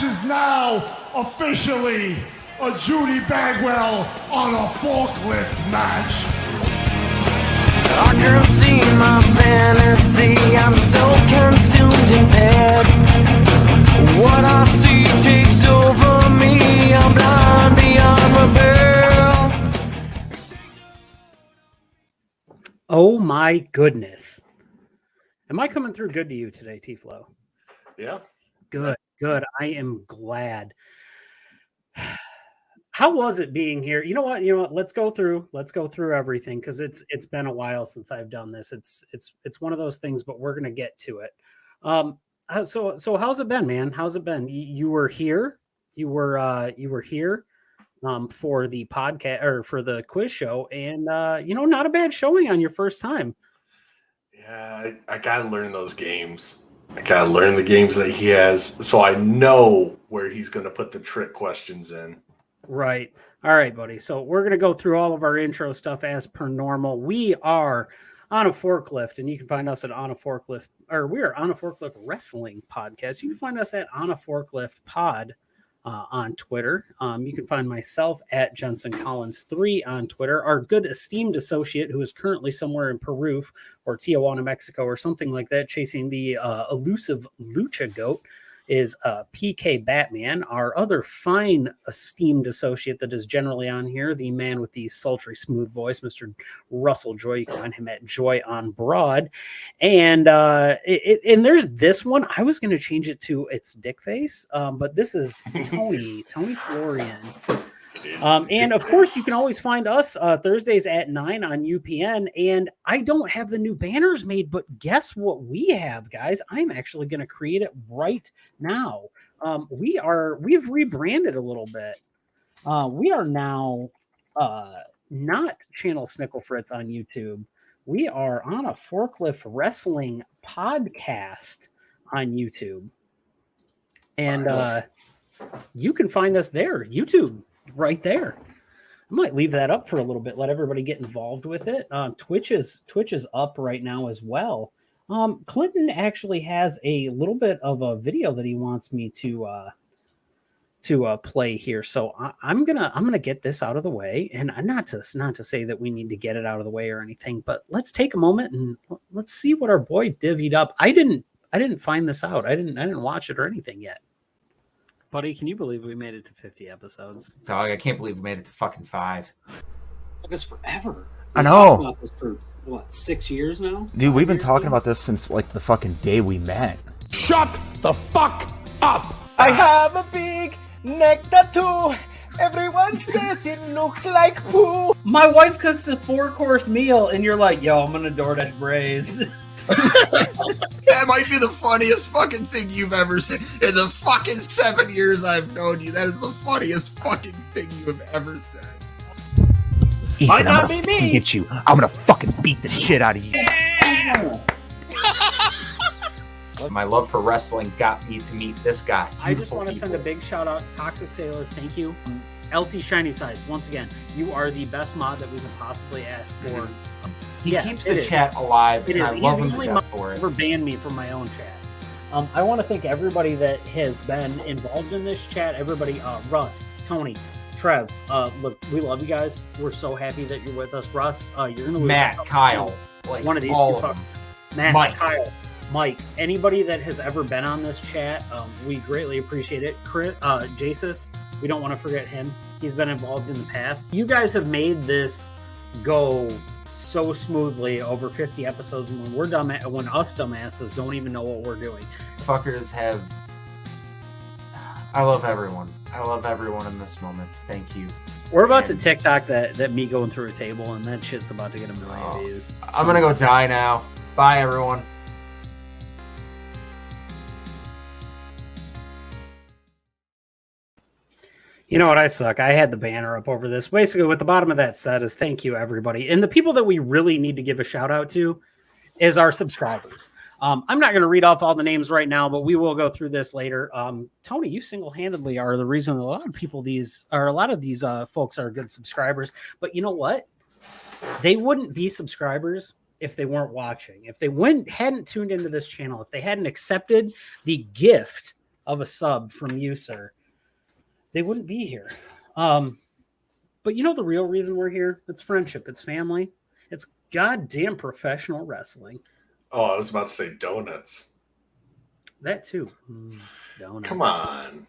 match is now officially a Judy Bagwell on a forklift match. I can't see my fantasy, I'm so consumed in bed. What I see takes over me, I'm blind beyond repair. Oh my goodness. Am I coming through good to you today, T-Flow? Yeah. Good. I am glad. How was it being here? You know what? Let's go through everything because it's been a while since I've done this. It's one of those things, but we're gonna get to it. So how's it been, man? How's it been? You were here. You were here for the podcast or for the quiz show, and not a bad showing on your first time. Yeah, I gotta learn those games. I gotta learn the games that he has so I know where he's gonna put the trick questions in. Right. All right, buddy. So we're going to go through all of our intro stuff as per normal. We are on a forklift, and you can find us at On a Forklift, or we are On a Forklift Wrestling Podcast. You can find us at On a Forklift Pod on Twitter. You can find myself at Jensen Collins 3 on Twitter. Our good esteemed associate, who is currently somewhere in Peru or Tijuana, Mexico, or something like that, chasing the elusive Lucha Goat, is PK Batman. Our other fine esteemed associate that is generally on here, the man with the sultry smooth voice, Mr. Russell Joy. You can find him at Joy on Broad. And and there's this one. I was going to change it to It's Dick Face, but this is Tony Florian. And of course, you can always find us Thursdays at 9 on UPN. And I don't have the new banners made, but guess what we have, guys? I'm actually going to create it right now. We've rebranded a little bit. We are now not Channel Snickle Fritz on YouTube. We are On a Forklift Wrestling Podcast on YouTube. And you can find us there, YouTube. Right there. I might leave that up for a little bit, let everybody get involved with it. Twitch is up right now as well. Clinton actually has a little bit of a video that he wants me to play here, so I'm gonna get this out of the way, and not to say that we need to get it out of the way or anything, but let's take a moment and let's see what our boy divvied up. I didn't find this out. I didn't watch it or anything yet. Buddy, can you believe we made it to 50 episodes? Dog, I can't believe we made it to fucking 5. Took us forever. I know. About this for what, 6 years now? Dude, we've been talking about this since like the fucking day we met. Shut the fuck up! I have a big neck tattoo. Everyone says it looks like poo. My wife cooks a 4-course meal, and you're like, "Yo, I'm gonna DoorDash braise." That might be the funniest fucking thing you've ever said. In the fucking 7 years I've known you, that is the funniest fucking thing you have ever said. Ethan, Might not I'm gonna be me. fucking get you. I'm gonna fucking beat the shit out of you. My love for wrestling got me to meet this guy. I just want to send a big shout out, Toxic Sailor. Thank you, LT Shiny Size. Once again, you are the best mod that we can possibly ask for. He keeps the chat alive, and I love him to death for it. Never banned me from my own chat. I want to thank everybody that has been involved in this chat. Everybody, Russ, Tony, Trev. Look, we love you guys. We're so happy that you're with us, Russ. You're gonna lose Matt, Kyle, like one of these two all of fuckers. Matt, Mike. Kyle, Mike. Anybody that has ever been on this chat, we greatly appreciate it. Chris, Jasus, we don't want to forget him. He's been involved in the past. You guys have made this go so smoothly over 50 episodes, and when we're dumb, when us dumbasses don't even know what we're doing. Fuckers have. I love everyone. I love everyone in this moment. Thank you. We're about to TikTok that me going through a table, and that shit's about to get a million views. I'm gonna go die now. Bye, everyone. You know what? I suck. I had the banner up over this. Basically, what the bottom of that said is thank you, everybody. And the people that we really need to give a shout out to is our subscribers. I'm not going to read off all the names right now, but we will go through this later. Tony, you single-handedly are the reason a lot of these folks are good subscribers. But you know what? They wouldn't be subscribers if they weren't watching. If they hadn't tuned into this channel, if they hadn't accepted the gift of a sub from you, sir, they wouldn't be here. But you know the real reason we're here? It's friendship, it's family, it's goddamn professional wrestling. Oh, I was about to say donuts. That too. Donuts. Come on.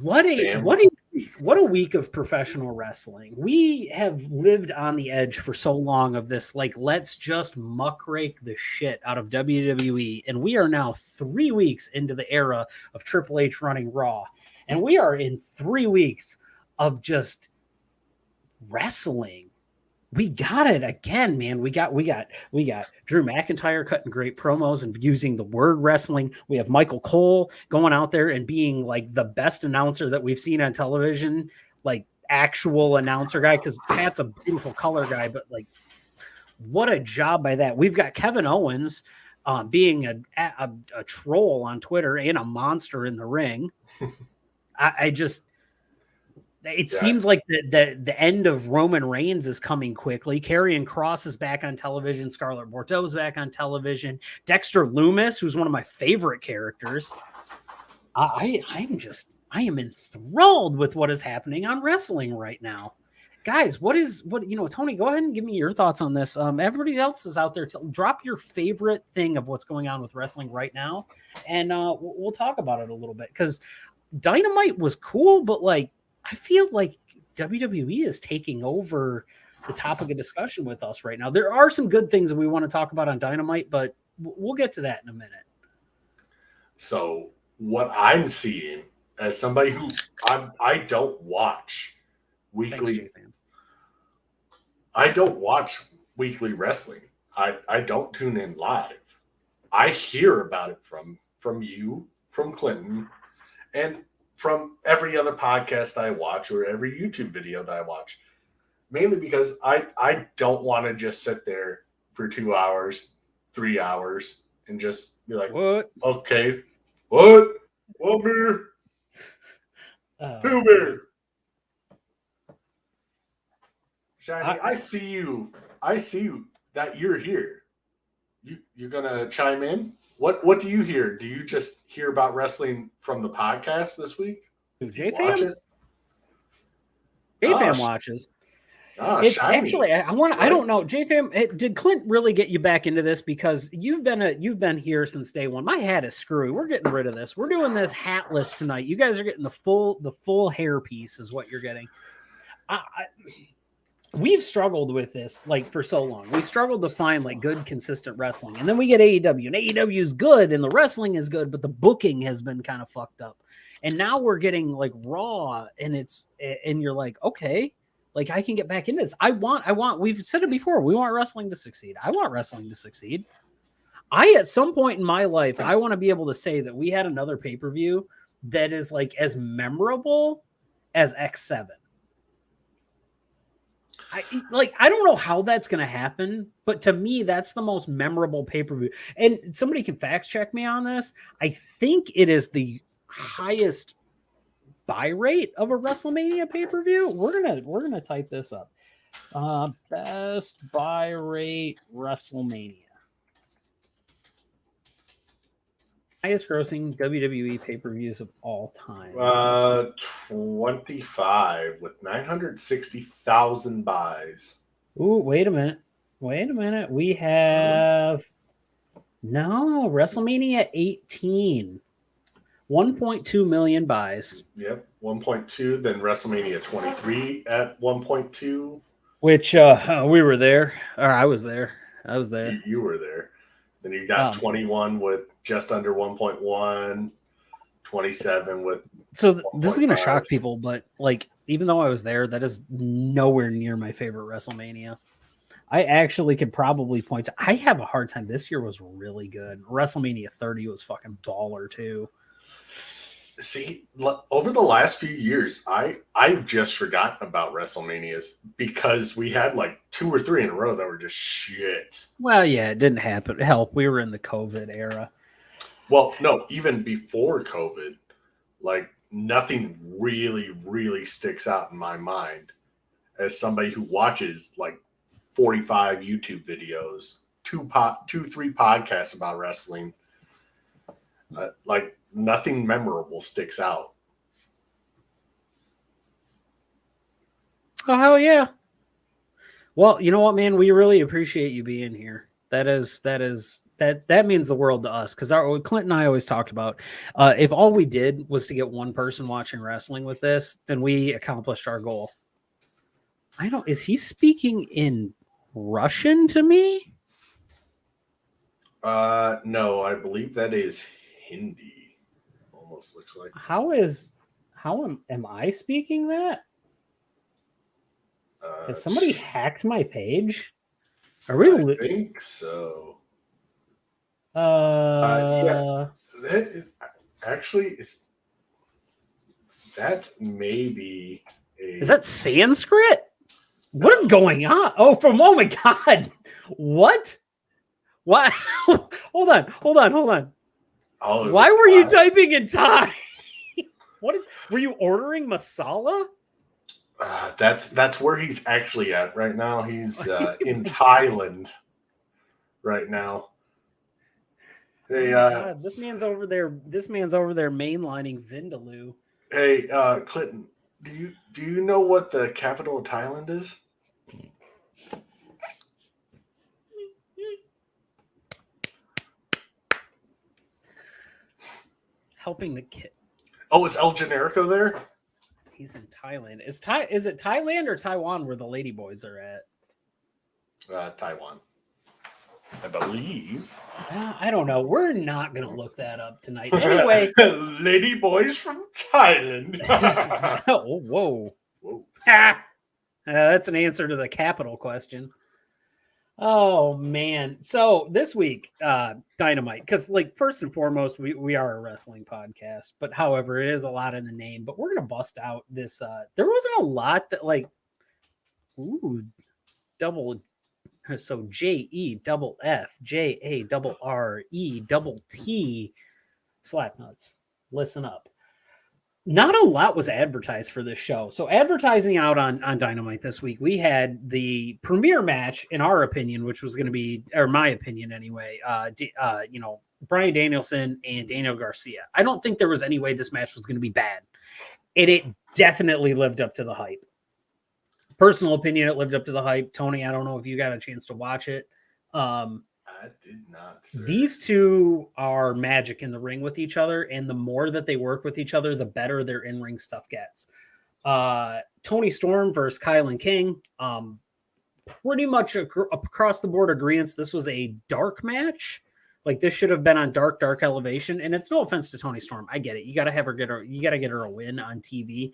What a week of professional wrestling. We have lived on the edge for so long of this, like, let's just muckrake the shit out of WWE. And we are now 3 weeks into the era of Triple H running Raw. And we are in 3 weeks of just wrestling. We got it again, man. We got Drew McIntyre cutting great promos and using the word wrestling. We have Michael Cole going out there and being like the best announcer that we've seen on television, like actual announcer guy, because Pat's a beautiful color guy, but like what a job by that. We've got Kevin Owens being a troll on Twitter and a monster in the ring. It seems like the end of Roman Reigns is coming quickly. Karrion Kross is back on television. Scarlett Bordeaux is back on television. Dexter Lumis, who's one of my favorite characters. I am enthralled with what is happening on wrestling right now. Guys, Tony, go ahead and give me your thoughts on this. Everybody else is out there. Drop your favorite thing of what's going on with wrestling right now. And we'll talk about it a little bit, because Dynamite was cool, but like, I feel like WWE is taking over the topic of discussion with us right now. There are some good things that we want to talk about on Dynamite, but we'll get to that in a minute. So what I'm seeing as somebody who I don't watch weekly. I don't watch weekly wrestling. I don't tune in live. I hear about it from you, from Clinton, and from every other podcast I watch or every YouTube video that I watch, mainly because I don't want to just sit there for 2 hours, 3 hours, and just be like, what? Okay, what? One beer, 2 beer. Shiny, I see you. I see you that you're here. You're gonna chime in? What do you hear? Do you just hear about wrestling from the podcast this week? JFam watches. It's shiny. Actually, I don't know, JFam. Did Clint really get you back into this? Because you've been here since day one. My hat is screwy. We're getting rid of this. We're doing this hatless tonight. You guys are getting the full hair piece is what you're getting. We've struggled with this like for so long. We struggled to find like good, consistent wrestling, and then we get AEW, and AEW is good, and the wrestling is good, but the booking has been kind of fucked up. And now we're getting like Raw, and you're like, okay, like I can get back into this. I want. We've said it before. We want wrestling to succeed. I want wrestling to succeed. At some point in my life, I want to be able to say that we had another pay-per-view that is like as memorable as X7. I don't know how that's going to happen, but to me, that's the most memorable pay-per-view. And somebody can fact check me on this. I think it is the highest buy rate of a WrestleMania pay-per-view. We're gonna type this up. Best buy rate WrestleMania. Highest grossing WWE pay-per-views of all time. 25 with 960,000 buys. Ooh, wait a minute. We have WrestleMania 18. 1.2 million buys. Yep, 1.2. Then WrestleMania 23 at 1.2. Which we were there. Or I was there. You were there. Then you got 21 with just under 1.1, 27 with. So this is going to shock people, but like, even though I was there, that is nowhere near my favorite WrestleMania. I actually could probably point to. I have a hard time. This year was really good. WrestleMania 30 was fucking baller too. See, over the last few years, I've just forgotten about WrestleManias because we had like 2 or 3 in a row that were just shit. Well, yeah, it didn't happen. Help, we were in the COVID era. Well, no, even before COVID, like nothing really, really sticks out in my mind as somebody who watches like 45 YouTube videos, 3 podcasts about wrestling. Like nothing memorable sticks out. Oh, hell yeah. Well, you know what, man? We really appreciate you being here. That means the world to us, because Clint and I always talked about if all we did was to get one person watching wrestling with this, then we accomplished our goal. Is he speaking in Russian to me? No, I believe that is Hindi. Almost looks like. How am I speaking that? Has somebody hacked my page? Are we? I think so. Yeah. Actually, that may be Is that Sanskrit? What is going on? Oh my God! What? What? Hold on. Oh, why were you typing in Thai? Were you ordering masala? That's where he's actually at right now. He's in Thailand right now. Hey, God, this man's over there. This man's over there mainlining Vindaloo. Hey, Clinton, do you know what the capital of Thailand is? Helping the kid. Oh, is El Generico there? He's in Thailand. Is it Thailand or Taiwan where the Ladyboys are at? Taiwan, I believe. I don't know. We're not going to look that up tonight. Anyway. Ladyboys from Thailand. Oh, whoa. That's an answer to the capital question. Oh, man. So this week, Dynamite, because first and foremost, we are a wrestling podcast, but however, it is a lot in the name, but we're going to bust out this. There wasn't a lot that double. So JEFFJARRETT Slapnuts. Listen up. Not a lot was advertised for this show. So advertising out on Dynamite this week, we had the premiere match, in our opinion, which was going to be, or my opinion anyway, Bryan Danielson and Daniel Garcia. I don't think there was any way this match was going to be bad. And it definitely lived up to the hype. Personal opinion, it lived up to the hype. Tony, I don't know if you got a chance to watch it. I did not. Sir. These two are magic in the ring with each other, and the more that they work with each other, the better their in-ring stuff gets. Tony Storm versus Kylan King. Pretty much across the board agreements. This was a dark match. This should have been on dark elevation. And it's no offense to Tony Storm. I get it. You got to get her a win on TV.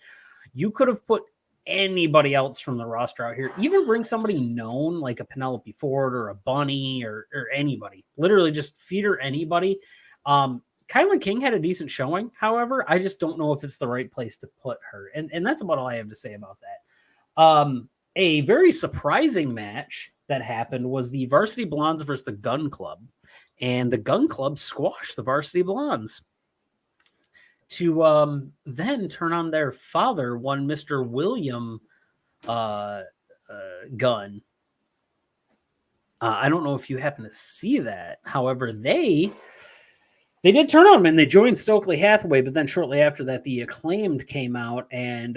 You could have put anybody else from the roster out here, even bring somebody known like a Penelope Ford or a Bunny or anybody. Literally just feed her anybody. Kylan King had a decent showing. However, I just don't know if it's the right place to put her. And that's about all I have to say about that. A very surprising match that happened was the Varsity Blondes versus the Gun Club. And the Gun Club squashed the Varsity Blondes to then turn on their father, one Mr. William Gunn. I don't know if you happen to see that. However, they did turn on him and they joined Stokely Hathaway, but then shortly after that, the Acclaimed came out and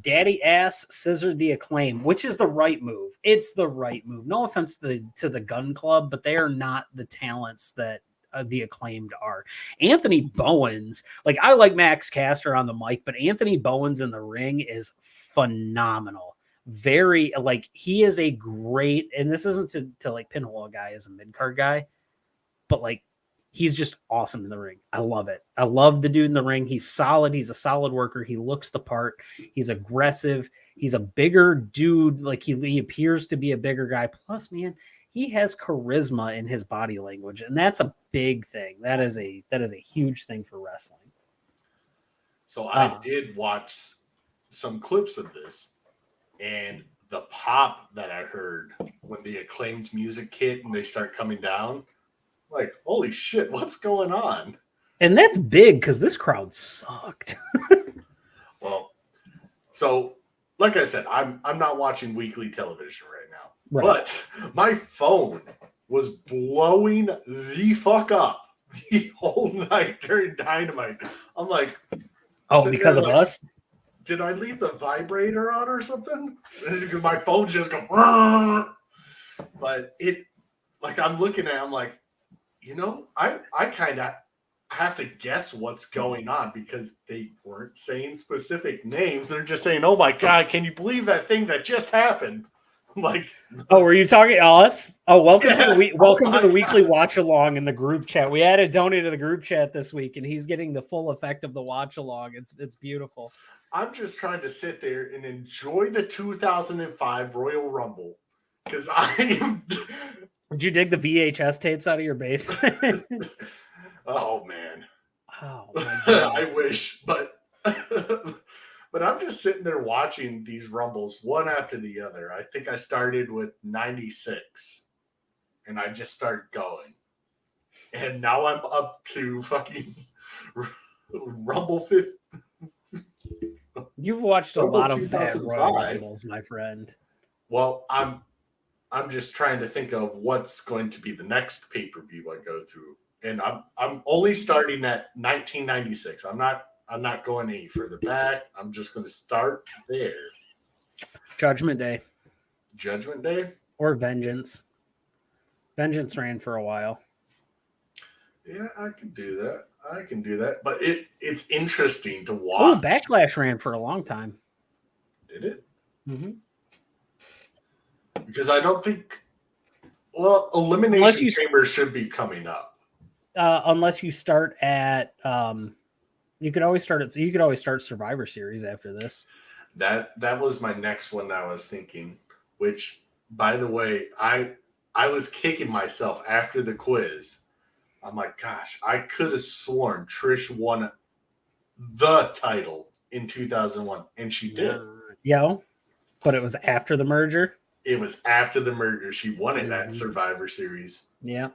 daddy ass scissored the Acclaim, which is the right move. It's the right move. No offense to the Gun Club, but they are not the talents that the Acclaimed are. Anthony Bowens, I like Max Caster on the mic, but Anthony Bowens in the ring is phenomenal. Very he is a great, and this isn't to pinhole a guy as a mid-card guy, but he's just awesome in the ring. I love it. I love the dude in the ring. He's solid. He's a solid worker. He looks the part. He's aggressive. He's a bigger dude. He appears to be a bigger guy. Plus, man, he has charisma in his body language, and that's a big thing. That is a huge thing for wrestling. So I did watch some clips of this, and the pop that I heard when the Acclaimed's music hit and they start coming down, holy shit, what's going on? And that's big because this crowd sucked. Well, so like I said, I'm not watching weekly television right now. Right. But my phone was blowing the fuck up the whole night during Dynamite. I'm like, Oh, sitting because there of like, us? did I leave the vibrator on or something? Because my phone just go. "Brrr." But it, like, I'm looking at it, I'm like, I kind of have to guess what's going on because they weren't saying specific names. They're just saying, "Oh my God, can you believe that thing that just happened?" I'm like, Oh, were you talking to us? Oh, welcome to the Yes. welcome to Oh the my weekly God. watch along in the group chat. We added Tony to the group chat this week, and he's getting the full effect of the watch along. It's beautiful. I'm just trying to sit there and enjoy the 2005 Royal Rumble because I am. Did you dig the VHS tapes out of your basement? Oh man, Oh my I goodness. wish, but I'm just sitting there watching these rumbles one after the other. I think I started with 96 and I just started going. And now I'm up to fucking Rumble 5th. You've watched a Rumble lot of bad Royal 2005. Rumbles, my friend. Well, I'm just trying to think of what's going to be the next pay-per-view I go through. And I'm only starting at 1996. I'm not going any further back. I'm just going to start there. Judgment Day Judgment Day? or Vengeance. Vengeance ran for a while. Yeah, I can do that. But it's interesting to Oh, watch. Backlash ran for a long time. Did it? Mm-hmm. Because I don't think. Well, Elimination Chamber should be coming up. Unless you start at, you could always start Survivor Series after this. That was my next one I was thinking. Which, by the way, I was kicking myself after the quiz. I'm like, gosh, I could have sworn Trish won the title in 2001, and she did. But it was after the merger. It was after the merger. She won it at Survivor Series. Yeah.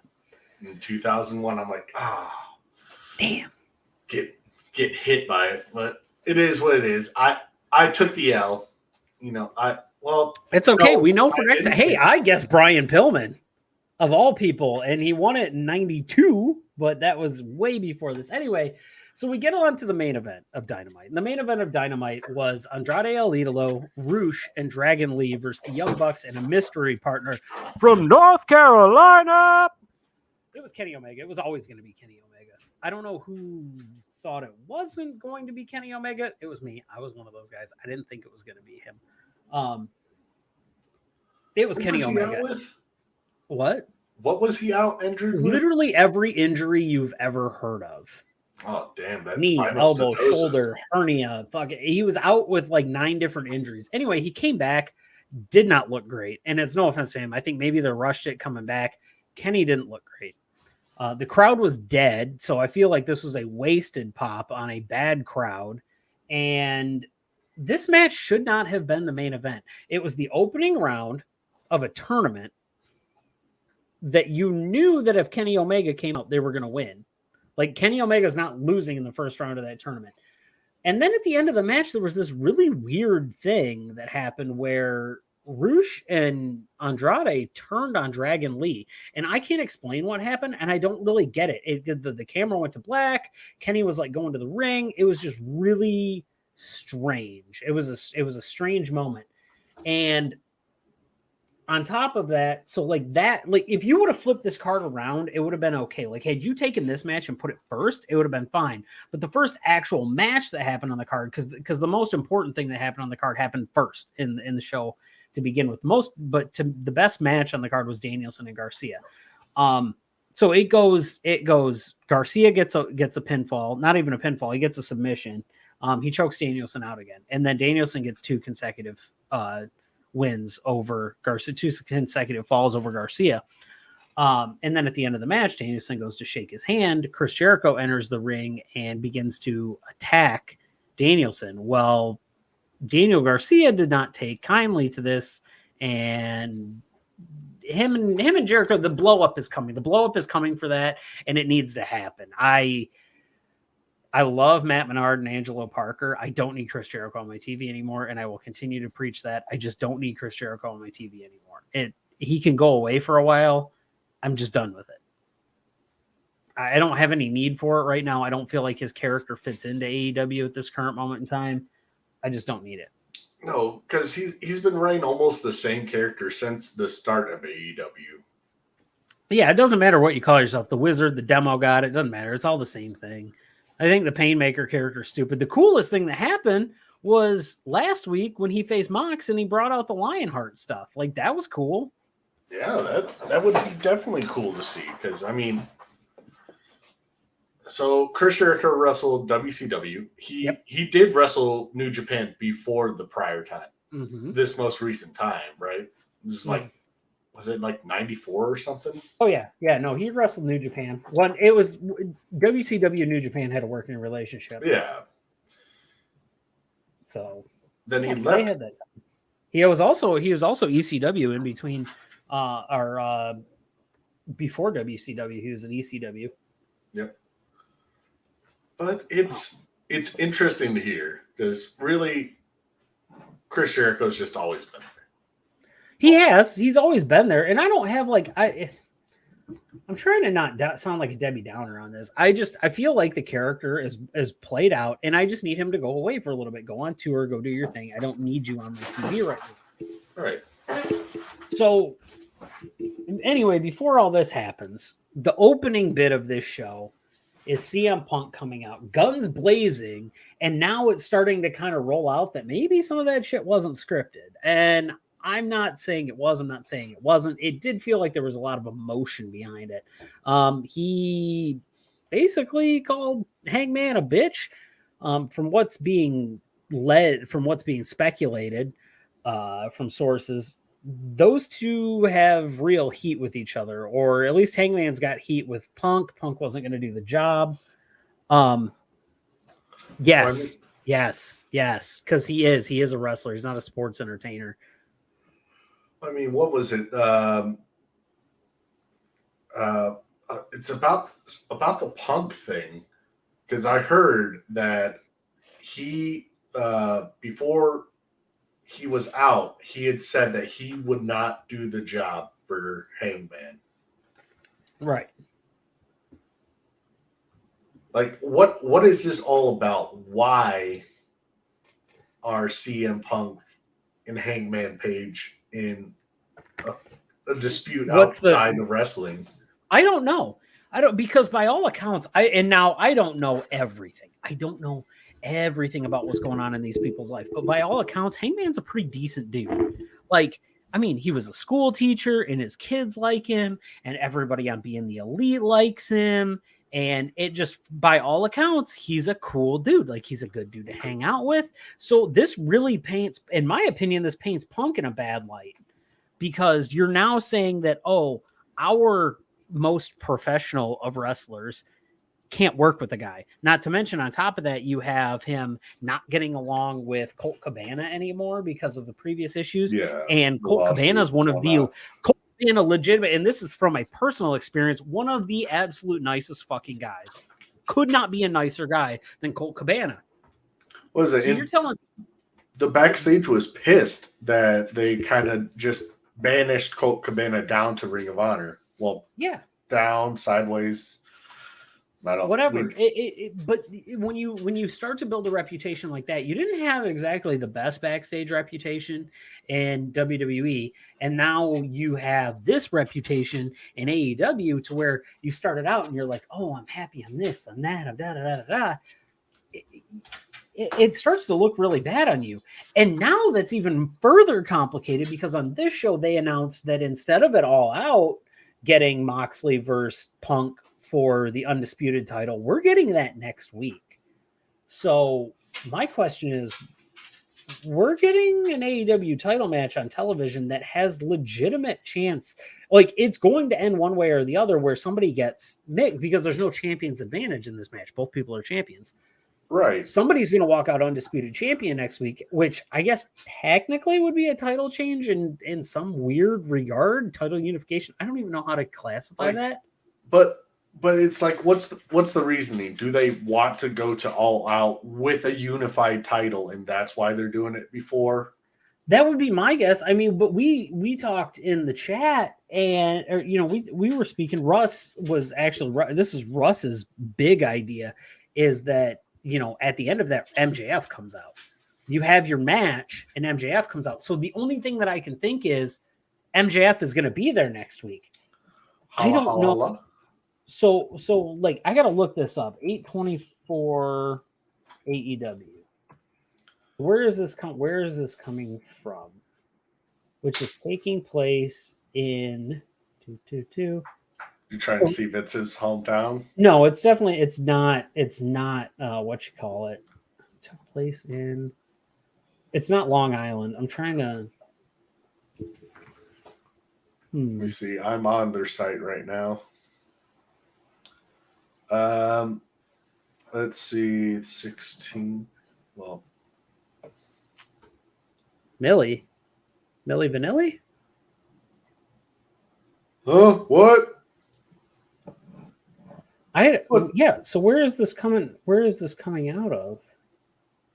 In 2001, I'm like, damn. Get hit by it, but it is what it is. I took the L. It's okay. We know for next time. Hey, I guess Brian Pillman, of all people, and he won it in 92, but that was way before this. Anyway, so we get on to the main event of Dynamite. And the main event of Dynamite was Andrade El Idolo, Roosh, and Dragon Lee versus the Young Bucks and a mystery partner from North Carolina. It was Kenny Omega. It was always going to be Kenny Omega. I don't know who thought it wasn't going to be Kenny Omega. It was me. I was one of those guys. I didn't think it was going to be him. It was Kenny Omega. What? What was he out injured with? Literally every injury you've ever heard of. Oh, damn. That's knee, elbow, shoulder, hernia. Fuck it. He was out with like 9 different injuries. Anyway, he came back, did not look great. And it's no offense to him. I think maybe they rushed it coming back. Kenny didn't look great. The crowd was dead. So I feel like this was a wasted pop on a bad crowd. And this match should not have been the main event. It was the opening round of a tournament that you knew that if Kenny Omega came out, they were going to win. Like, Kenny Omega's not losing in the first round of that tournament. And then at the end of the match, there was this really weird thing that happened where Roosh and Andrade turned on Dragon Lee. And I can't explain what happened, and I don't really get it. The camera went to black. Kenny was, like, going to the ring. It was just really strange. It was a strange moment. And on top of that, so like if you would have flipped this card around, it would have been okay. Like, had you taken this match and put it first, it would have been fine. But the first actual match that happened on the card, because the most important thing that happened on the card happened first in the show to begin with. The best match on the card was Danielson and Garcia. So it goes. Garcia gets a pinfall, not even a pinfall. He gets a submission. He chokes Danielson out again, and then Danielson gets 2 consecutive wins over Garcia, 2 consecutive falls over Garcia. And then at the end of the match, Danielson goes to shake his hand. Chris Jericho enters the ring and begins to attack Danielson. Well, Daniel Garcia did not take kindly to this, and him and Jericho, the blow up is coming. The blow up is coming for that, and it needs to happen. I love Matt Menard and Angelo Parker. I don't need Chris Jericho on my TV anymore, and I will continue to preach that. I just don't need Chris Jericho on my TV anymore. He can go away for a while. I'm just done with it. I don't have any need for it right now. I don't feel like his character fits into AEW at this current moment in time. I just don't need it. No, because he's been writing almost the same character since the start of AEW. Yeah, it doesn't matter what you call yourself. The Wizard, the Demo God, it doesn't matter. It's all the same thing. I think the Painmaker character is stupid. The coolest thing that happened was last week when he faced Mox and he brought out the Lionheart stuff. Like, that was cool. Yeah, that would be definitely cool to see. Because, I mean, so Chris Jericho wrestled WCW. He did wrestle New Japan before the prior time. Mm-hmm. This most recent time, right? It was like, was it like 94 or something? Oh, yeah. Yeah, no, he wrestled New Japan. It was WCW and New Japan had a working relationship. Yeah. So then he They left. had that time. He was also ECW in between before WCW. He was an ECW. Yep. But it's interesting to hear because really Chris Jericho's just always been there. He's always been there, and I don't have I'm trying to not sound like a Debbie Downer on this. I feel like the character is played out, and I just need him to go away for a little bit, go on tour, go do your thing. I don't need you on my TV right now. Right. So anyway, before all this happens, the opening bit of this show is CM Punk coming out, guns blazing, and now it's starting to kind of roll out that maybe some of that shit wasn't scripted. And I'm not saying it was. I'm not saying it wasn't. It did feel like there was a lot of emotion behind it. He basically called Hangman a bitch. From what's being speculated from sources, those two have real heat with each other, or at least Hangman's got heat with Punk. Punk wasn't going to do the job. Yes, because he is a wrestler. He's not a sports entertainer. I mean, what was it? It's about the Punk thing, because I heard that he before he was out, he had said that he would not do the job for Hangman. Right. Like, what is this all about? Why are CM Punk and Hangman Page in a dispute outside of wrestling? I don't know. Because by all accounts, I don't know everything. I don't know everything about what's going on in these people's life, but by all accounts, Hangman's a pretty decent dude. Like, I mean, he was a school teacher and his kids like him, and everybody on Being the Elite likes him. And it just, by all accounts, he's a cool dude. Like, he's a good dude to hang out with. So this really paints, in my opinion, this paints Punk in a bad light, because you're now saying that, oh, our most professional of wrestlers can't work with the guy. Not to mention, on top of that, you have him not getting along with Colt Cabana anymore because of the previous issues. Yeah, and Colt Cabana is one of the being a legitimate, and this is from my personal experience, one of the absolute nicest fucking guys. Could not be a nicer guy than Colt Cabana. What is it? So you're telling the backstage was pissed that they kind of just banished Colt Cabana down to Ring of Honor. Well, yeah, down, sideways. I don't, whatever. But when you start to build a reputation like that, you didn't have exactly the best backstage reputation in WWE, and now you have this reputation in AEW to where you started out and you're like, oh, I'm happy, I'm this, I'm that, I'm da da da da da. It starts to look really bad on you. And now that's even further complicated because on this show they announced that instead of it All Out getting Moxley versus Punk for the undisputed title, we're getting that next week. So my question is, we're getting an AEW title match on television that has legitimate chance. Like, it's going to end one way or the other where somebody gets nicked because there's no champion's advantage in this match. Both people are champions. Right. Somebody's going to walk out undisputed champion next week, which I guess technically would be a title change in some weird regard, title unification. I don't even know how to classify that. But it's like, what's the reasoning? Do they want to go to All Out with a unified title, and that's why they're doing it before? That would be my guess. I mean, but we talked in the chat, and we were speaking. Russ was actually, this is Russ's big idea, is that at the end of that, MJF comes out. You have your match, and MJF comes out. So the only thing that I can think is MJF is going to be there next week. I don't know. Holla. So like I got to look this up. 824 AEW. Where is this coming from? Which is taking place in 222. You're trying to see Vince's hometown? No, it's not what you call it. It took place in, it's not Long Island. I'm trying to Let me see. I'm on their site right now. Let's see. 16. Well, Millie Vanilli? huh? What? So where is this coming out of?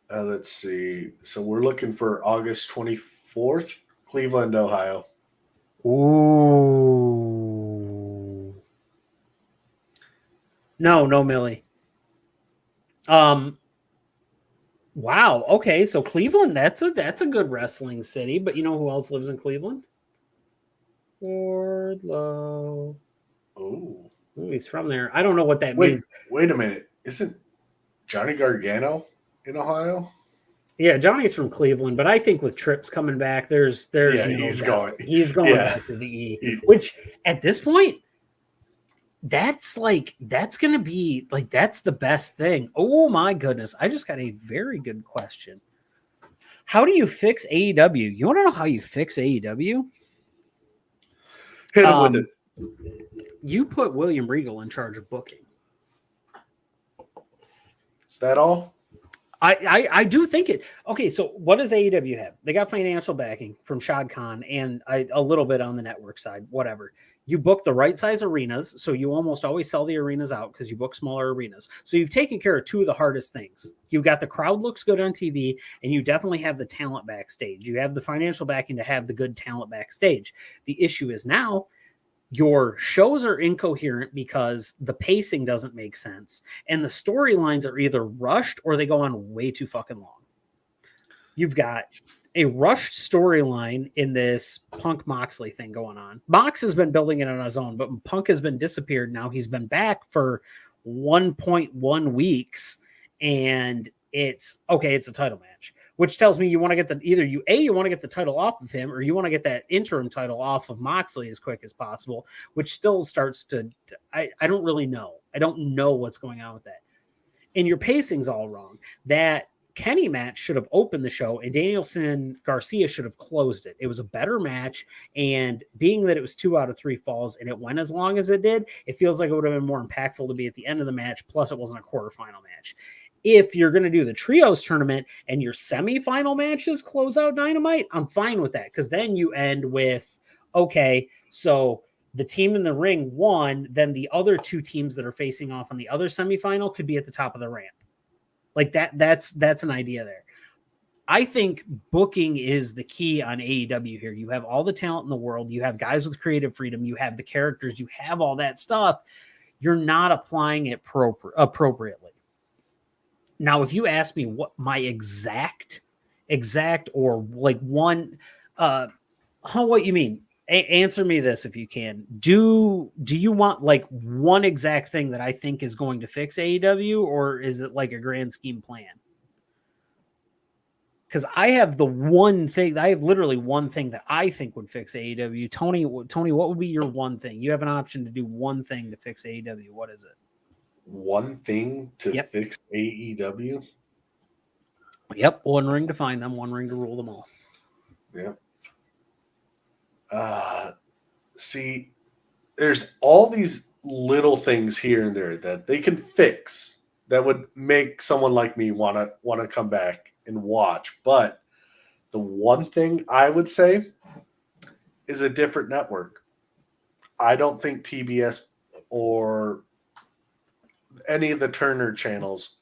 Let's see. So we're looking for August 24th, Cleveland, Ohio. Ooh. No, Millie. Wow. Okay, so Cleveland, that's a good wrestling city, but you know who else lives in Cleveland? Wardlow. Oh. Ooh, he's from there. I don't know what that means. Wait a minute. Isn't Johnny Gargano in Ohio? Yeah, Johnny's from Cleveland, but I think with Trips coming back, there's he's going back to the E. Which at this point, that's gonna be like that's the best thing. Oh my goodness. I just got a very good question. How do you fix AEW? You want to know how you fix AEW? Hit him with it. You put William Regal in charge of booking. Is that all? I do think it. Okay, so what does AEW have? They got financial backing from Shad Khan and a little bit on the network side, whatever. You book the right size arenas, so you almost always sell the arenas out because you book smaller arenas. So you've taken care of two of the hardest things. You've got the crowd looks good on TV, and you definitely have the talent backstage. You have the financial backing to have the good talent backstage. The issue is now your shows are incoherent because the pacing doesn't make sense, and the storylines are either rushed or they go on way too fucking long. You've got a rushed storyline in this Punk Moxley thing going on. Mox has been building it on his own, but Punk has been disappeared. Now he's been back for 1.1 weeks, and it's a title match, which tells me you want to get you want to get the title off of him, or you want to get that interim title off of Moxley as quick as possible, which still starts to, I don't really know. I don't know what's going on with that. And your pacing's all wrong. That Kenny match should have opened the show, and Danielson Garcia should have closed it. It was a better match, and being that it was 2 out of 3 falls and it went as long as it did, it feels like it would have been more impactful to be at the end of the match, plus it wasn't a quarterfinal match. If you're going to do the trios tournament and your semifinal matches close out Dynamite, I'm fine with that, because then you end with, okay, so the team in the ring won, then the other two teams that are facing off on the other semifinal could be at the top of the ramp. Like that's an idea there. I think booking is the key on AEW here. You have all the talent in the world. You have guys with creative freedom. You have the characters. You have all that stuff. You're not applying it appropriately. Now, if you ask me what my exact or like one, what you mean? Answer me this if you can. Do you want like one exact thing that I think is going to fix AEW, or is it like a grand scheme plan? Because I have literally one thing that I think would fix AEW. Tony, what would be your one thing? You have an option to do one thing to fix AEW. What is it? One thing to fix AEW? Yep. One ring to find them, one ring to rule them all. Yep. See, there's all these little things here and there that they can fix that would make someone like me want to come back and watch. But the one thing I would say is a different network. I don't think TBS or any of the Turner channels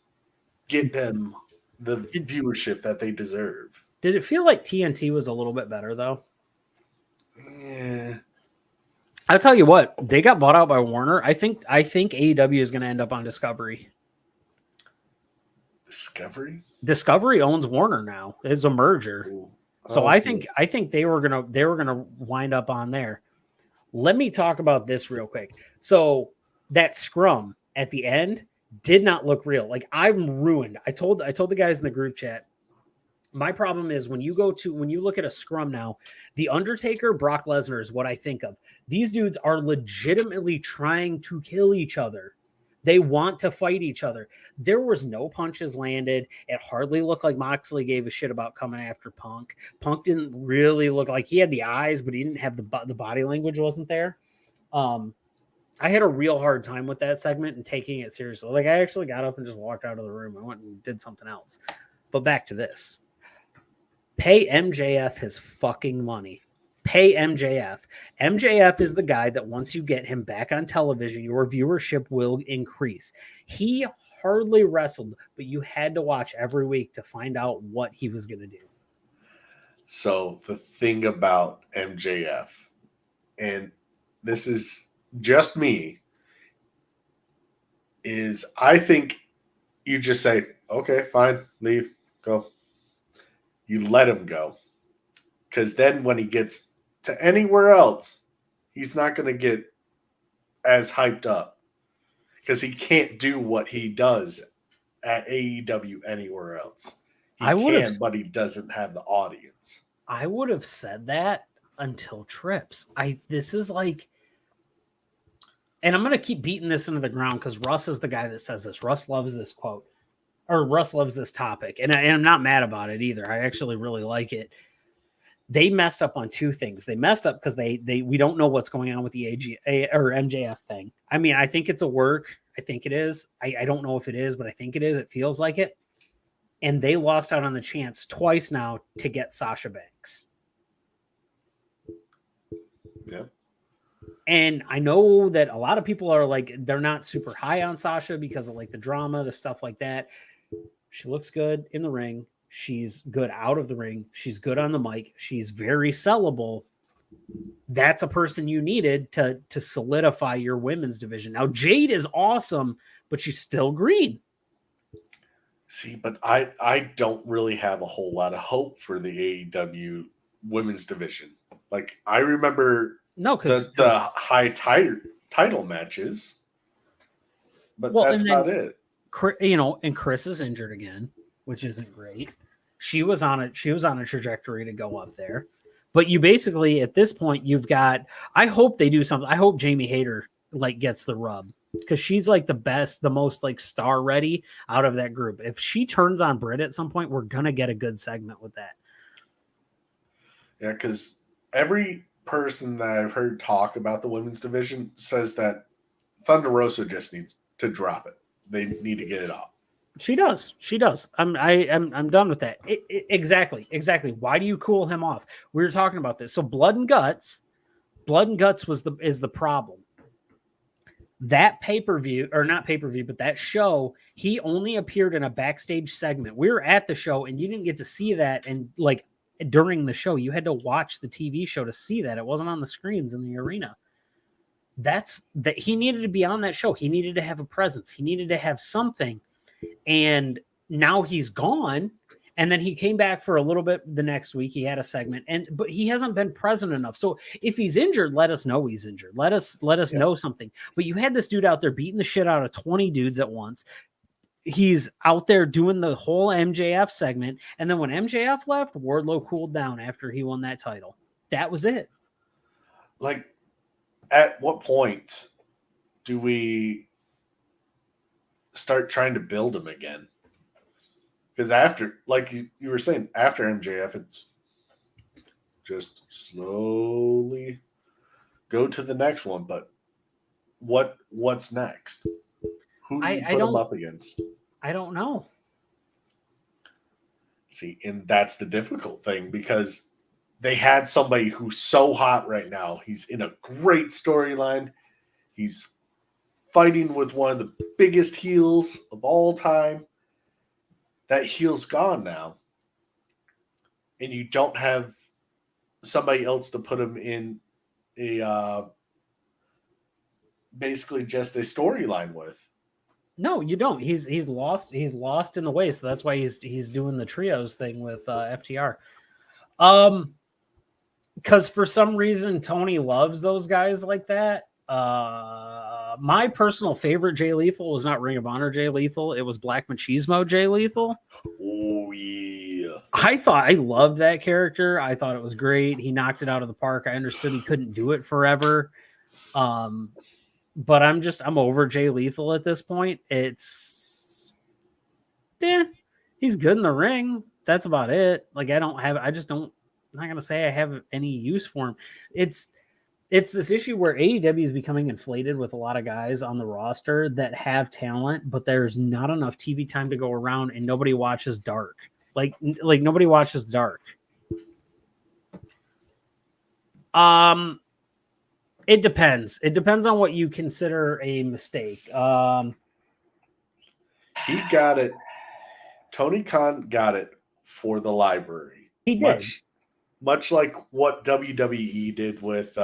get them the viewership that they deserve. Did it feel like TNT was a little bit better though? Yeah. I'll tell you what, they got bought out by Warner. I think AEW is going to end up on Discovery. Discovery? Discovery owns Warner now. It's a merger. Ooh. So Okay. I think they were gonna wind up on there. Let me talk about this real quick. So that scrum at the end did not look real. Like I'm ruined. I told the guys in the group chat. My problem is when you look at a scrum now, the Undertaker, Brock Lesnar is what I think of. These dudes are legitimately trying to kill each other. They want to fight each other. There was no punches landed. It hardly looked like Moxley gave a shit about coming after Punk. Punk didn't really look like he had the eyes, but he didn't have the body language wasn't there. I had a real hard time with that segment and taking it seriously. Like I actually got up and just walked out of the room. I went and did something else. But back to this. Pay MJF his fucking money. Pay MJF. MJF is the guy that once you get him back on television, your viewership will increase. He hardly wrestled, but you had to watch every week to find out what he was going to do. So the thing about MJF, and this is just me, is I think you just say, okay, fine, leave, go. You let him go. Because then when he gets to anywhere else, he's not going to get as hyped up. Because he can't do what he does at AEW anywhere else. He can, but he doesn't have the audience. I would have said that until Trips. This is like, and I'm going to keep beating this into the ground because Russ is the guy that says this. Russ loves this quote, or Russ loves this topic, and I'm not mad about it either. I actually really like it. They messed up on two things. They messed up because we don't know what's going on with the or MJF thing. I mean, I think it's a work. I think it is. I don't know if it is, but I think it is. It feels like it. And they lost out on the chance twice now to get Sasha Banks. Yeah. And I know that a lot of people are like, they're not super high on Sasha because of like the drama, the stuff like that. She looks good in the ring. She's good out of the ring. She's good on the mic. She's very sellable. That's a person you needed to solidify your women's division. Now, Jade is awesome, but she's still green. See, but I don't really have a whole lot of hope for the AEW women's division. Like, I remember because the high title matches, but that's not it. And Chris is injured again, which isn't great. She was on a trajectory to go up there. But you basically, at this point, you've got, I hope they do something. I hope Jamie Hayter like gets the rub because she's like the best, the most like star ready out of that group. If she turns on Britt at some point, we're going to get a good segment with that. Yeah, because every person that I've heard talk about the women's division says that Thunder Rosa just needs to drop it. They need to get it off. She does. I'm done with that. Exactly. Why do you cool him off? We were talking about this. So Blood and Guts is the problem. That pay-per-view, or not pay-per-view, but that show, he only appeared in a backstage segment. We were at the show and you didn't get to see that. And like during the show, you had to watch the TV show to see that. It wasn't on the screens in the arena. He needed to be on that show. He needed to have a presence. He needed to have something. And now he's gone. And then he came back for a little bit the next week. He had a segment, but he hasn't been present enough. So if he's injured, let us know he's injured. Let us know something. But you had this dude out there beating the shit out of 20 dudes at once. He's out there doing the whole MJF segment. And then when MJF left, Wardlow cooled down after he won that title. That was it. Like, at what point do we start trying to build him again? Because after, like you were saying, after MJF, it's just slowly go to the next one. But what's next? Who do you put him up against? I don't know. See, and that's the difficult thing because they had somebody who's so hot right now. He's in a great storyline. He's fighting with one of the biggest heels of all time. That heel's gone now. and you don't have somebody else to put him in a basically just a storyline with. No, you don't. He's lost. He's lost in the way, so that's why he's doing the trios thing with FTR. Because for some reason Tony loves those guys like that. My personal favorite Jay Lethal was not Ring of Honor Jay Lethal. It was Black Machismo Jay Lethal. Oh yeah. I loved that character. I thought it was great. He knocked it out of the park. I understood he couldn't do it forever. But I'm over Jay Lethal at this point. He's good in the ring. That's about it. Like I'm not gonna say I have any use for him. It's this issue where AEW is becoming inflated with a lot of guys on the roster that have talent, but there's not enough TV time to go around, and nobody watches Dark. Like nobody watches Dark. It depends. It depends on what you consider a mistake. He got it. Tony Khan got it for the library. He did. Much like what WWE did with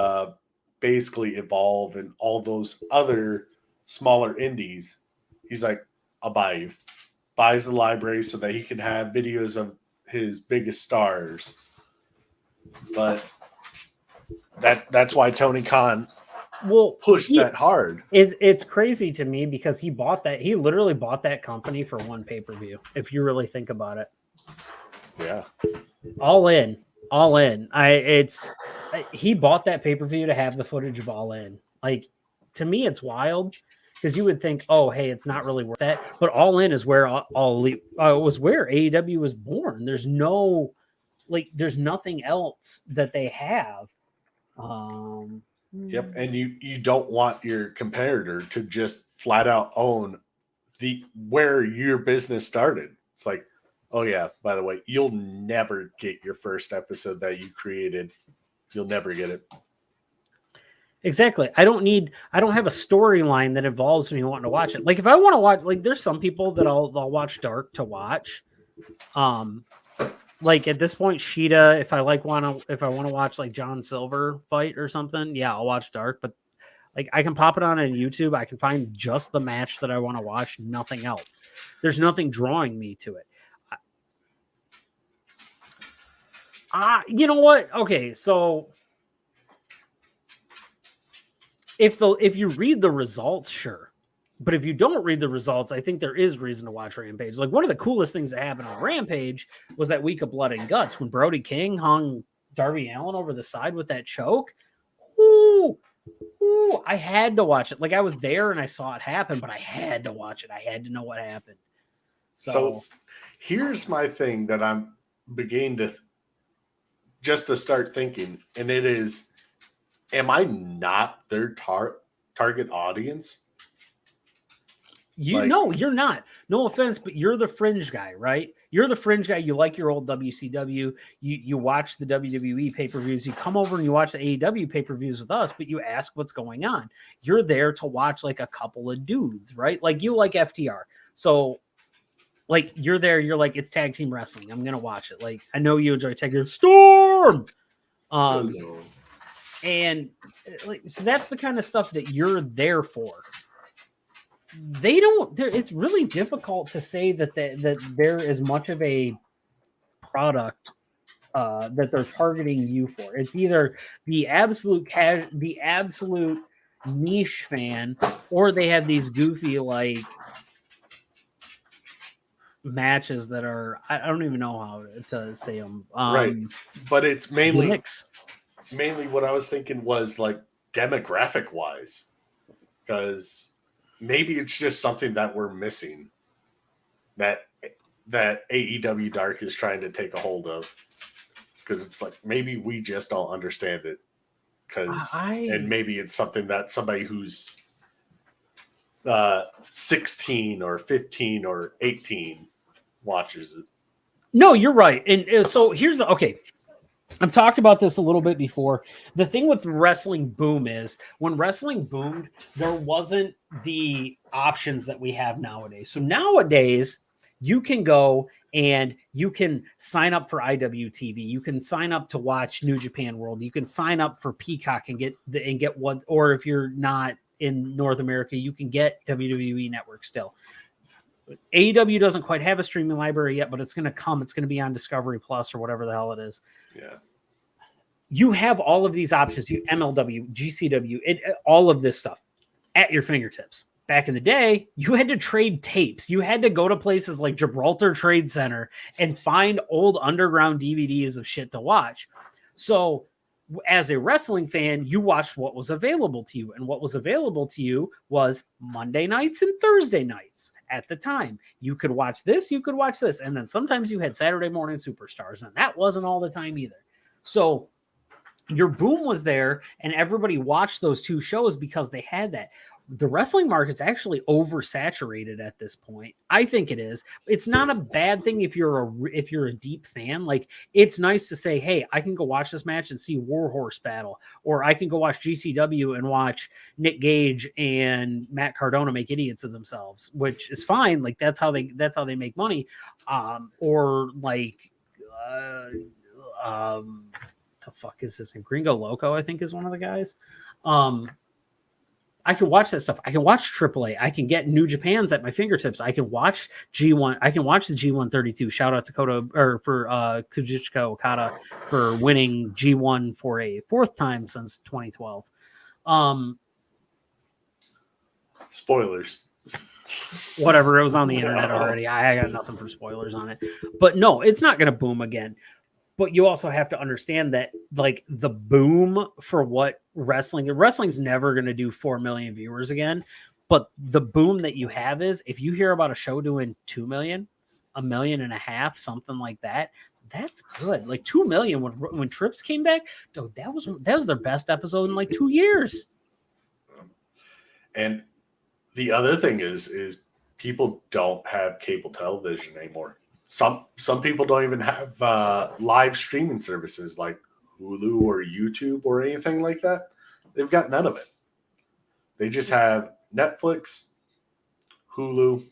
basically Evolve and all those other smaller indies. He's like, I'll buy you. Buys the library so that he can have videos of his biggest stars. But that's why Tony Khan pushed that hard. It's crazy to me because he literally bought that company for one pay-per-view, if you really think about it. Yeah. All in. He bought that pay-per-view to have the footage of All In. Like, to me, it's wild because you would think, oh, hey, it's not really worth that. But All In is where was where AEW was born. There's nothing else that they have. Yep, and you don't want your competitor to just flat out own where your business started. It's like, oh yeah, by the way, you'll never get your first episode that you created. You'll never get it. Exactly. I don't have a storyline that involves me wanting to watch it. Like if I want to watch, like there's some people that I'll watch Dark to watch. Like at this point, Sheeta, if I want to watch like John Silver fight or something, yeah, I'll watch Dark. But like I can pop it on YouTube. I can find just the match that I want to watch, nothing else. There's nothing drawing me to it. You know what? Okay, so if you read the results, sure. But if you don't read the results, I think there is reason to watch Rampage. Like one of the coolest things that happened on Rampage was that week of Blood and Guts when Brody King hung Darby Allin over the side with that choke. Ooh, I had to watch it. Like I was there and I saw it happen, but I had to watch it. I had to know what happened. So here's my thing that I'm beginning to just to start thinking, and it is, am I not their target audience? No, you're not. No offense, but you're the fringe guy, right? You're the fringe guy. You like your old WCW. You watch the WWE pay-per-views. You come over and you watch the AEW pay-per-views with us, but you ask what's going on. You're there to watch like a couple of dudes, right? Like you like FTR. So like you're there, you're like, it's tag team wrestling. I'm gonna watch it. Like I know you enjoy tag team Storm. And like so that's the kind of stuff that you're there for. They don't. It's really difficult to say that there is much of a product that they're targeting you for. It's either the absolute niche fan, or they have these goofy like matches that are I don't even know how to say them. Right, but it's mainly gimmicks. Mainly what I was thinking was like demographic wise, because maybe it's just something that we're missing that AEW Dark is trying to take a hold of, because it's like maybe we just don't understand it, and maybe it's something that somebody who's 16 or 15 or 18 watches it. No, you're right. And so here's I've talked about this a little bit before. The thing with wrestling boom is when wrestling boomed, there wasn't the options that we have nowadays. So nowadays you can go And you can sign up for IWTV. You can sign up to watch New Japan World. You can sign up for Peacock and get what, or if you're not in North America, you can get WWE Network still. AEW doesn't quite have a streaming library yet, but it's going to come. It's going to be on Discovery Plus or whatever the hell it is. Yeah. You have all of these options. You MLW, GCW, all of this stuff at your fingertips. Back in the day, you had to trade tapes. You had to go to places like Gibraltar Trade Center and find old underground DVDs of shit to watch. So as a wrestling fan, you watched what was available to you. And what was available to you was Monday nights and Thursday nights at the time. You could watch this, you could watch this. And then sometimes you had Saturday morning superstars. And that wasn't all the time either. So your boom was there and everybody watched those two shows because they had that. The wrestling market's actually oversaturated at this point. I think it is. It's not a bad thing if you're a deep fan. Like, it's nice to say, hey, I can go watch this match and see Warhorse battle, or I can go watch GCW and watch Nick Gage and Matt Cardona make idiots of themselves, which is fine. Like, that's how they make money. Or like the fuck is his name? Gringo Loco, I think, is one of the guys. I can watch that stuff. I can watch AAA. I can get New Japan's at my fingertips. I can watch G1. I can watch the G132. Shout out to Kazuchika Okada for winning G1 for a fourth time since 2012. Spoilers. Whatever. It was on the internet already. I got nothing for spoilers on it. But no, it's not going to boom again. But you also have to understand that, like, the boom for what wrestling's never going to do 4 million viewers again. But the boom that you have is if you hear about a show doing 2 million, 1.5 million, something like that, that's good. Like 2 million when Trips came back, dude, that was their best episode in like 2 years. And the other thing is people don't have cable television anymore. Some people don't even have live streaming services like Hulu or YouTube or anything like that. They've got none of it. They just have Netflix, Hulu,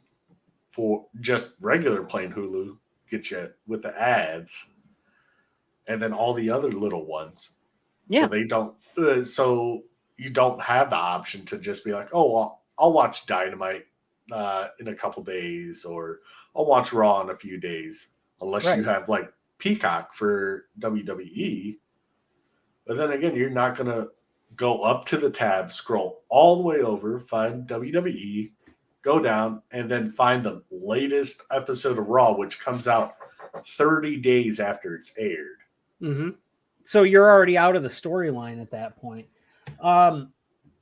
for just regular plain Hulu, get you with the ads, and then all the other little ones. Yeah. So they don't. So you don't have the option to just be like, oh, well, I'll watch Dynamite in a couple days, or I'll watch Raw in a few days, unless you have like Peacock for WWE. But then again, you're not going to go up to the tab, scroll all the way over, find WWE, go down, and then find the latest episode of Raw, which comes out 30 days after it's aired. Mm-hmm. So you're already out of the storyline at that point.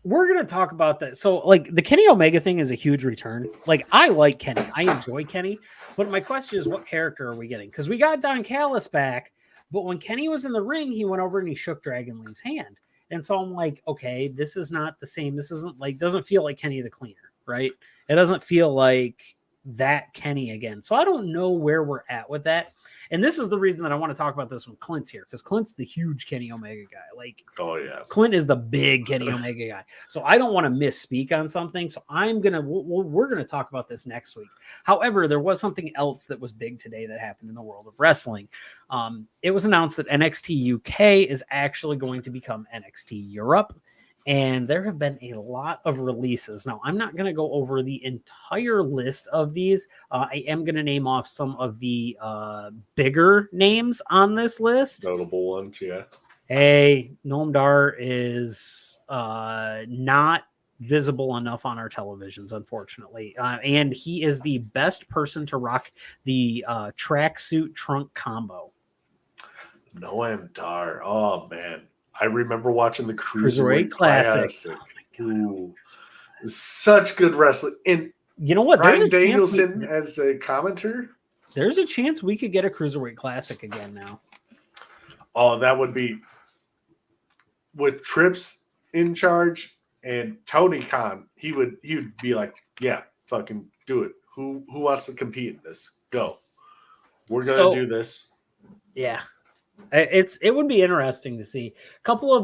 We're going to talk about that. So, like, the Kenny Omega thing is a huge return. Like, I like Kenny. I enjoy Kenny. But my question is, what character are we getting? Because we got Don Callis back, but when Kenny was in the ring, he went over and he shook Dragon Lee's hand. And so I'm like, okay, this is not the same. This isn't like, doesn't feel like Kenny the Cleaner, right? It doesn't feel like that Kenny again. So I don't know where we're at with that. And this is the reason that I want to talk about this when Clint's here, because Clint's the huge Kenny Omega guy. Like, oh yeah, Clint is the big Kenny Omega guy. So I don't want to misspeak on something. So we're gonna talk about this next week. However, there was something else that was big today that happened in the world of wrestling. It was announced that NXT UK is actually going to become NXT Europe. And there have been a lot of releases. Now, I'm not going to go over the entire list of these. I am going to name off some of the bigger names on this list. Notable ones, yeah. Hey, Noam Dar is not visible enough on our televisions, unfortunately. And he is the best person to rock the tracksuit trunk combo. Noam Dar. Oh, man. I remember watching the Cruiserweight Classic. Ooh, such good wrestling. And you know what? Bryan Danielson as a commentator. There's a chance we could get a Cruiserweight Classic again now. Oh, that would be with Trips in charge and Tony Khan. He would be like, yeah, fucking do it. Who wants to compete in this? Go. We're gonna do this. Yeah. It would be interesting to see a couple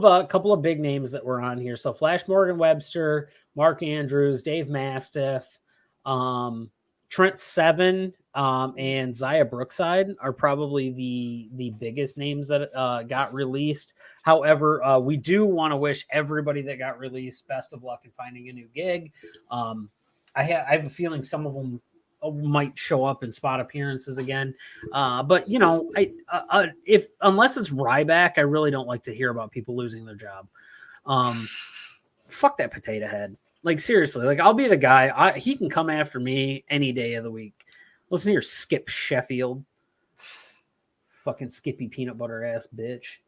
of big names that were on here. So Flash Morgan Webster, Mark Andrews, Dave Mastiff, Trent Seven and Zaya Brookside are probably the biggest names that got released. However, we do want to wish everybody that got released best of luck in finding a new gig. I have a feeling some of them might show up in spot appearances again. But you know, if unless it's Ryback, I really don't like to hear about people losing their job. Fuck that potato head. Like seriously, like I'll be the guy. He can come after me any day of the week. Listen here, Skip Sheffield. Fucking Skippy peanut butter ass bitch.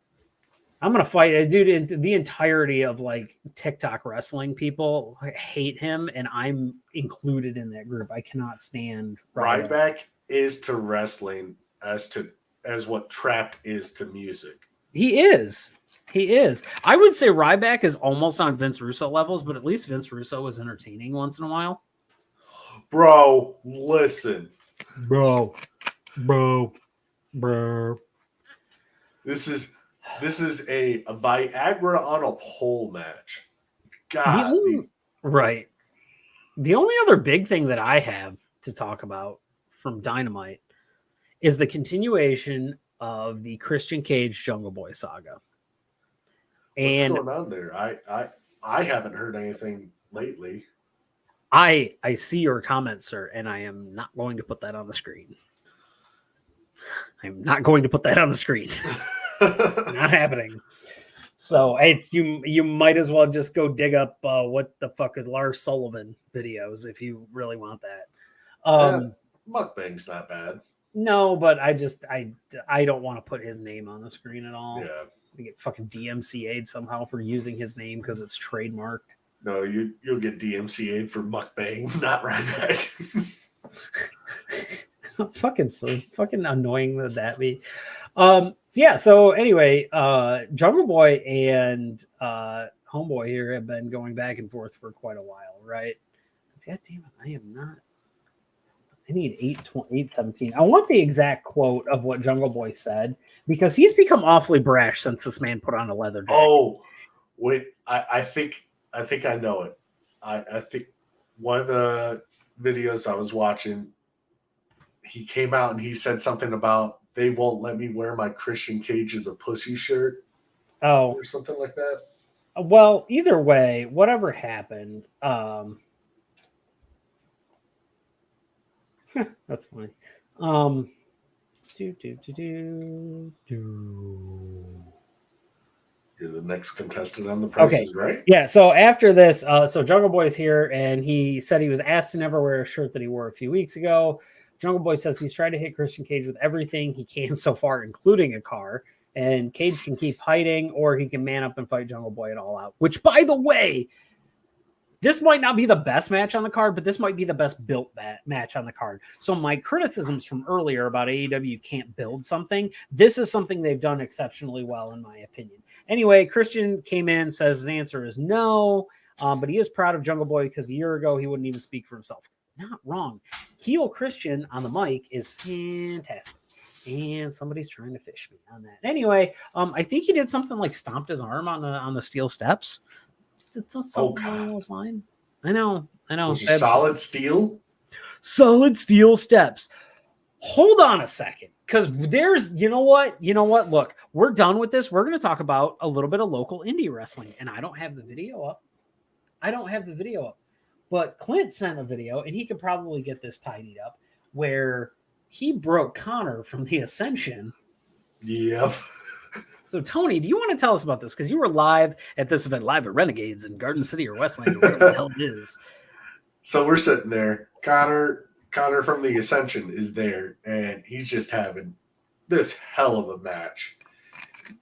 I'm gonna fight a dude. The entirety of like TikTok wrestling people hate him, and I'm included in that group. I cannot stand Ryback is to wrestling as what trap is to music. He is. I would say Ryback is almost on Vince Russo levels, but at least Vince Russo was entertaining once in a while. Bro, listen. Bro. This is a Viagra on a pole match. God. Right. The only other big thing that I have to talk about from Dynamite is the continuation of the Christian Cage Jungle Boy saga. What's going on there? I haven't heard anything lately. I see your comment, sir, and I am not going to put that on the screen. I'm not going to put that on the screen. It's not happening. So it's you might as well just go dig up what the fuck is Lars Sullivan videos if you really want that. Mukbang's not bad. No, but I don't want to put his name on the screen at all. Yeah. We get fucking DMCA'd somehow for using his name because it's trademarked. No, you'll get DMCA'd for Mukbang, not Ryback. fucking annoying would that be? So anyway, Jungle Boy and Homeboy here have been going back and forth for quite a while, right? God damn it, I am not. I need 8:17. I want the exact quote of what Jungle Boy said because he's become awfully brash since this man put on a leather jacket. Oh, wait, I think I know it. I think one of the videos I was watching, he came out and he said something about they won't let me wear my Christian Cage as a pussy shirt. Oh, or something like that. Well, either way, whatever happened, that's funny. You're the next contestant on the Prices Right? Yeah, so after this, so Jungle Boy's here, and he said he was asked to never wear a shirt that he wore a few weeks ago. Jungle Boy says he's tried to hit Christian Cage with everything he can so far, including a car. And Cage can keep hiding, or he can man up and fight Jungle Boy at all out. Which, by the way, this might not be the best match on the card, but this might be the best built match on the card. So my criticisms from earlier about AEW can't build something, this is something they've done exceptionally well, in my opinion. Anyway, Christian came in, says his answer is no, but he is proud of Jungle Boy because a year ago he wouldn't even speak for himself. Not wrong. Heel Christian on the mic is fantastic. And somebody's trying to fish me on that. Anyway, I think he did something like stomped his arm on the steel steps. It's a line. I know. Was it solid steel? Solid steel steps. Hold on a second, because there's, you know what? Look, we're done with this. We're going to talk about a little bit of local indie wrestling, and I don't have the video up. But Clint sent a video, and he could probably get this tidied up, where he broke Connor from the Ascension. Yep. So, Tony, do you want to tell us about this? Because you were live at this event, live at Renegades in Garden City or Westland, or whatever the hell it is. So we're sitting there. Connor from the Ascension is there, and he's just having this hell of a match.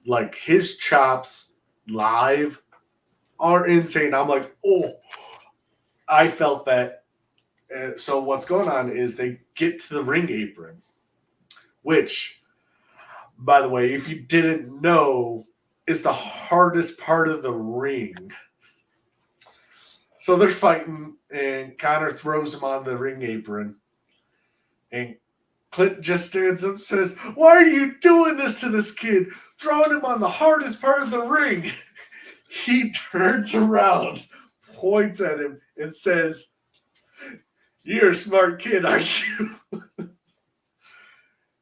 Like, his chops live are insane. I'm like, oh, I felt that. So what's going on is they get to the ring apron, which, by the way, if you didn't know, is the hardest part of the ring. So they're fighting, and Connor throws him on the ring apron. And Clint just stands up and says, "Why are you doing this to this kid? Throwing him on the hardest part of the ring." He turns around, points at him, and says, "You're a smart kid, aren't you?"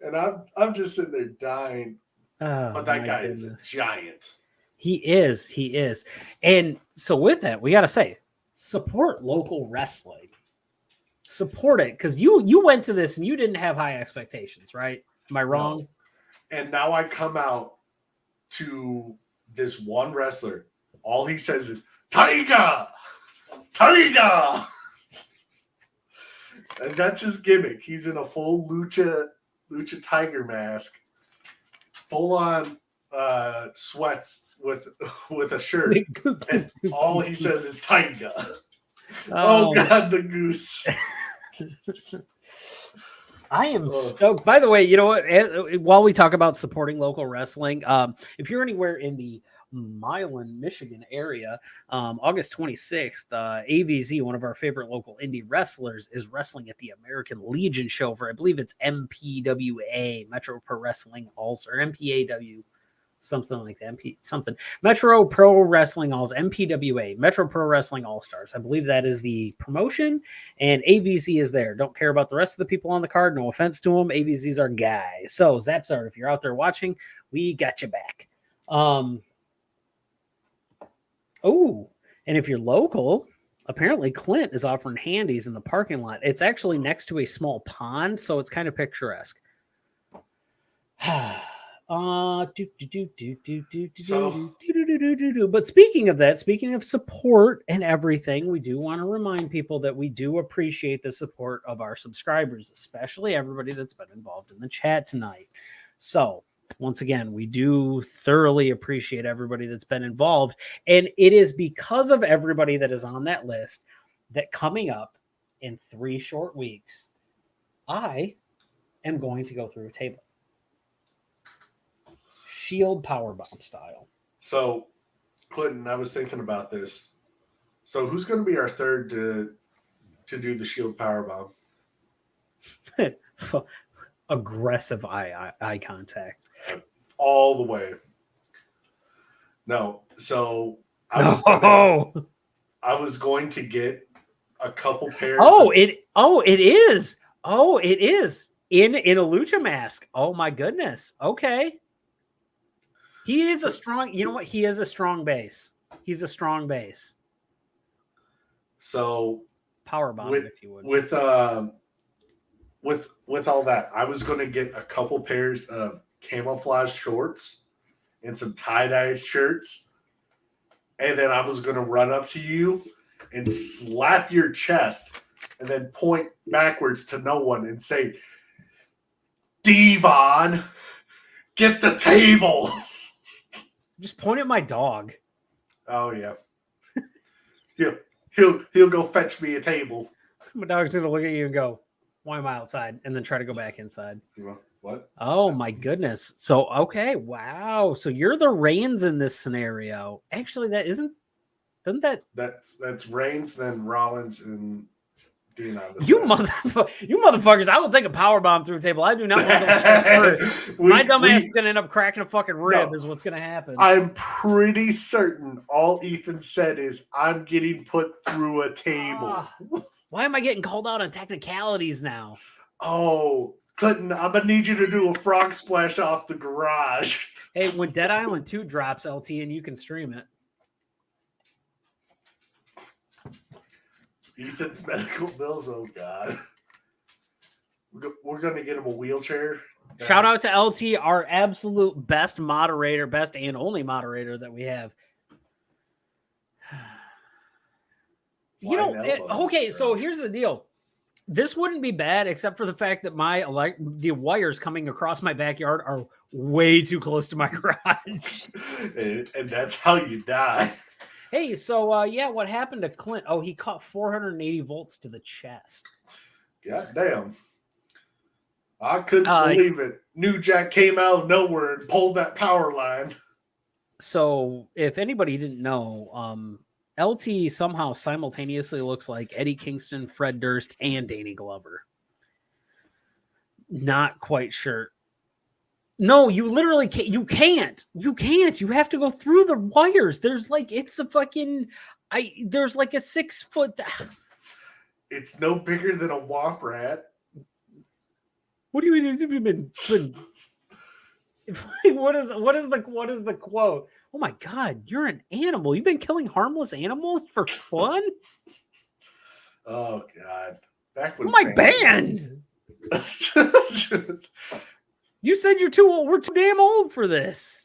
And I'm just sitting there dying. Oh, But that my guy is goodness. a giant. He is. And so with that, we got to say, support local wrestling. Support it, because you went to this and you didn't have high expectations, right? Am I wrong? No. And now I come out to this one wrestler. All he says is, Tiger! Tiger! And that's his gimmick. He's in a full lucha tiger mask, full on sweats with a shirt, and all he says is Tiger. Oh God, the goose! I am stoked. By the way, you know what? While we talk about supporting local wrestling, if you're anywhere in the Milan, Michigan area, August 26th, AVZ, one of our favorite local indie wrestlers, is wrestling at the American Legion show for, I believe it's MPWA, Metro Pro Wrestling Alls, or MPAW, something like that. Metro Pro Wrestling Alls, MPWA, Metro Pro Wrestling All Stars. I believe that is the promotion, and AVZ is there. Don't care about the rest of the people on the card. No offense to them. AVZ's our guy. So, Zapsar, if you're out there watching, we got you back. And if you're local, apparently Clint is offering handies in the parking lot. It's actually next to a small pond, so it's kind of picturesque. But speaking of that, speaking of support and everything, we do want to remind people that we do appreciate the support of our subscribers, especially everybody that's been involved in the chat tonight. So once again, we do thoroughly appreciate everybody that's been involved. And it is because of everybody that is on that list that coming up in 3 short weeks, I am going to go through a table. Shield powerbomb style. So, Clinton, I was thinking about this. So, who's going to be our third to do the Shield powerbomb? Aggressive eye contact. All the way. No. So, I was going to get a couple pairs. It is in a lucha mask. Oh my goodness. Okay. He is a strong, you know what? He is a strong base. He's a strong base. So powerbomb, if you would. With all that, I was going to get a couple pairs of camouflage shorts and some tie-dye shirts. And then I was going to run up to you and slap your chest and then point backwards to no one and say, Devon, get the table. Just point at my dog. Oh yeah. He'll go fetch me a table. My dog's gonna look at you and go, "Why am I outside?" And then try to go back inside. What? Oh my goodness. So okay, wow. So you're the Reigns in this scenario. Actually, that's Reigns, then Rollins, and Dean on the you motherfuckers! I will take a powerbomb through a table. I do not want to first. My dumb ass is gonna end up cracking a fucking rib. Is what's gonna happen. I'm pretty certain all Ethan said is I'm getting put through a table. Why am I getting called out on technicalities now? Oh, Clinton, I'm gonna need you to do a frog splash off the garage. Hey, when Dead Island 2 drops, LT, and you can stream it. Ethan's medical bills, oh God. We're going to get him a wheelchair. Shout out to LT, our absolute best moderator, best and only moderator that we have. You know, okay, so here's the deal. This wouldn't be bad except for the fact that the wires coming across my backyard are way too close to my garage. And that's how you die. Hey, so what happened to Clint? Oh, he caught 480 volts to the chest. God damn. I couldn't believe it. New Jack came out of nowhere and pulled that power line. So, if anybody didn't know, LT somehow simultaneously looks like Eddie Kingston, Fred Durst, and Danny Glover. Not quite sure. No, you literally can't. You can't. You have to go through the wires. There's there's like a 6 foot. It's no bigger than a womp rat. What do you mean? You've been what is the quote? Oh my god, you're an animal. You've been killing harmless animals for fun? Oh god. Back when My band. You said you're too old. We're too damn old for this.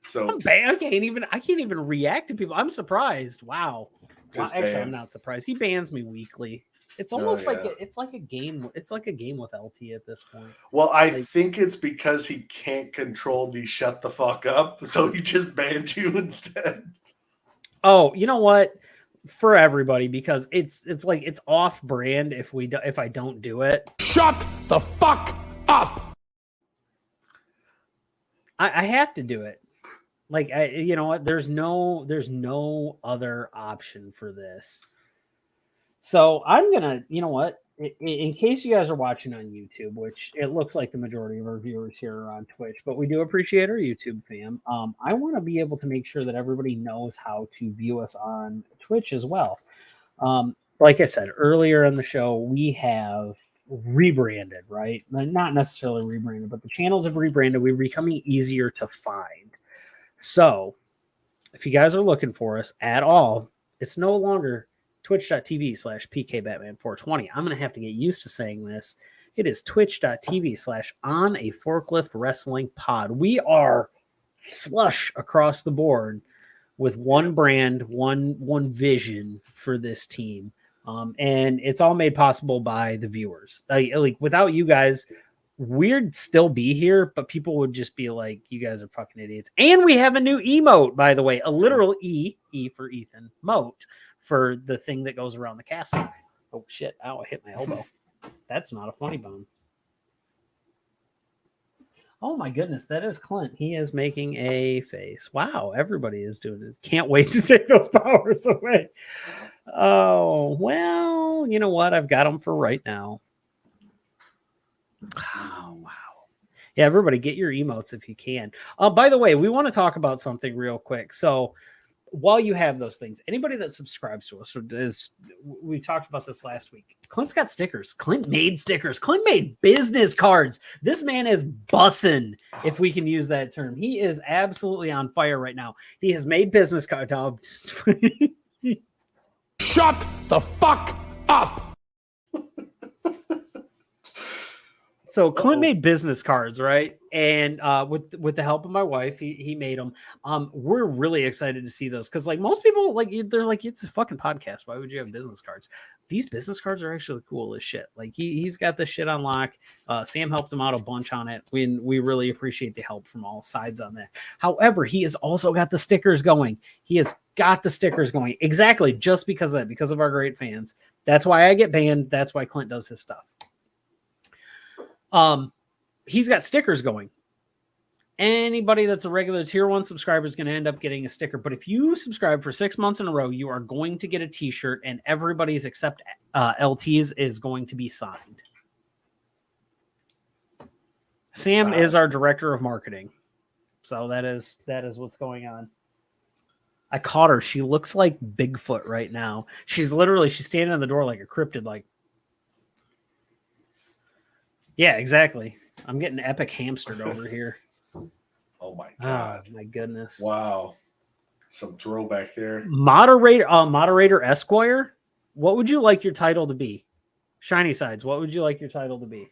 So I'm banned. I can't even react to people. I'm surprised. Wow. Actually, I'm not surprised. He bans me weekly. It's almost like it's like a game. It's like a game with LT at this point. Well, I think it's because he can't control the shut the fuck up, so he just banned you instead. Oh, you know what? For everybody, because it's like it's off brand if I don't do it. Shut the fuck up. I have to do it. Like you know what? There's no other option for this. So I'm gonna, you know what? In case you guys are watching on YouTube, which it looks like the majority of our viewers here are on Twitch, but we do appreciate our YouTube fam. I want to be able to make sure that everybody knows how to view us on Twitch as well. Like I said earlier in the show, we have rebranded, right? Not necessarily rebranded, but the channels have rebranded. We're becoming easier to find. So if you guys are looking for us at all, it's no longer twitch.tv/PKBatman420. I'm going to have to get used to saying this. It is twitch.tv/OnAForkliftWrestlingPod. We are flush across the board with one brand, one vision for this team. And it's all made possible by the viewers. Like without you guys, we'd still be here, but people would just be like, you guys are fucking idiots. And we have a new emote, by the way, a literal E for Ethan, mote for the thing that goes around the castle. Oh shit, ow, I hit my elbow. That's not a funny bone. Oh my goodness, that is Clint. He is making a face. Wow, everybody is doing it. Can't wait to take those powers away. Oh, well, you know what? I've got them for right now. Oh, wow. Yeah, everybody get your emotes if you can. By the way, we want to talk about something real quick. So while you have those things, anybody that subscribes to us, we talked about this last week. Clint's got stickers. Clint made stickers. Clint made business cards. This man is bussin', if we can use that term. He is absolutely on fire right now. He has made business cards. Shut the fuck up. So Clint made business cards, right? And with the help of my wife, he made them. We're really excited to see those because, like, most people, like, they're like, it's a fucking podcast. Why would you have business cards? These business cards are actually cool as shit. Like, he's got this shit on lock. Sam helped him out a bunch on it. We really appreciate the help from all sides on that. However, he has also got the stickers going. He has got the stickers going exactly just because of that, because of our great fans. That's why I get banned. That's why Clint does his stuff. He's got stickers going. Anybody that's a regular tier 1 subscriber is going to end up getting a sticker. But if you subscribe for 6 months in a row, you are going to get a t-shirt, and everybody's except LT's is going to be signed. Sam is our director of marketing. So that is what's going on. I caught her. She looks like Bigfoot right now. She's standing in the door like a cryptid, like, yeah, exactly. I'm getting epic hamstered over here. Oh my god! Oh my goodness! Wow, some throwback there. Moderator Esquire. What would you like your title to be? Shiny Sides. What would you like your title to be?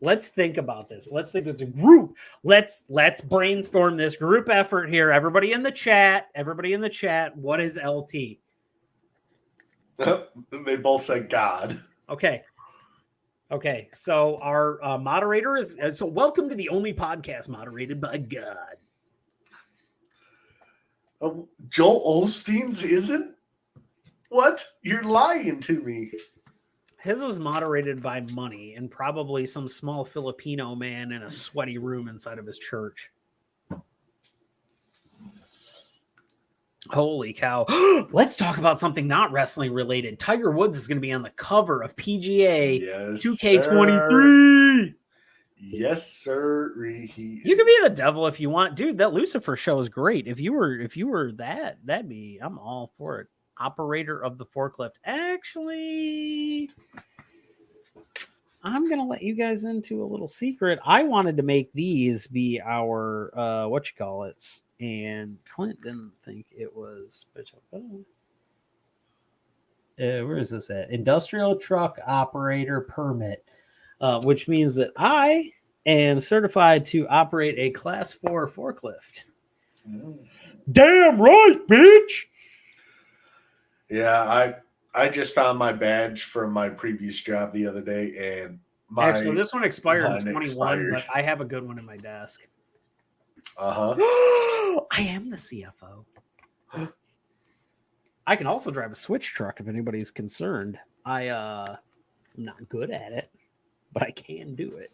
Let's think about this. Let's think as a group. Let's brainstorm this group effort here. Everybody in the chat. What is LT? They both said God. Okay, so our moderator is... So welcome to the only podcast moderated by God. Joel Osteen's isn't? What? You're lying to me. His is moderated by money and probably some small Filipino man in a sweaty room inside of his church. Holy cow. Let's talk about something not wrestling related. Tiger Woods is going to be on the cover of PGA 2K23. Sir. Yes, sir. You can be the devil if you want. Dude, that Lucifer show is great. If you were that'd be, I'm all for it. Operator of the forklift. Actually, I'm gonna let you guys into a little secret. I wanted to make these be our and Clint didn't think it was. Where is this at? Industrial truck operator permit, which means that I am certified to operate a Class 4 forklift. Damn right, bitch. Yeah, I just found my badge from my previous job the other day, and Actually, this one expired in mine 21, expired. but I have a good one in my desk. Uh-huh. I am the CFO. I can also drive a switch truck if anybody's concerned. I'm not good at it, but I can do it.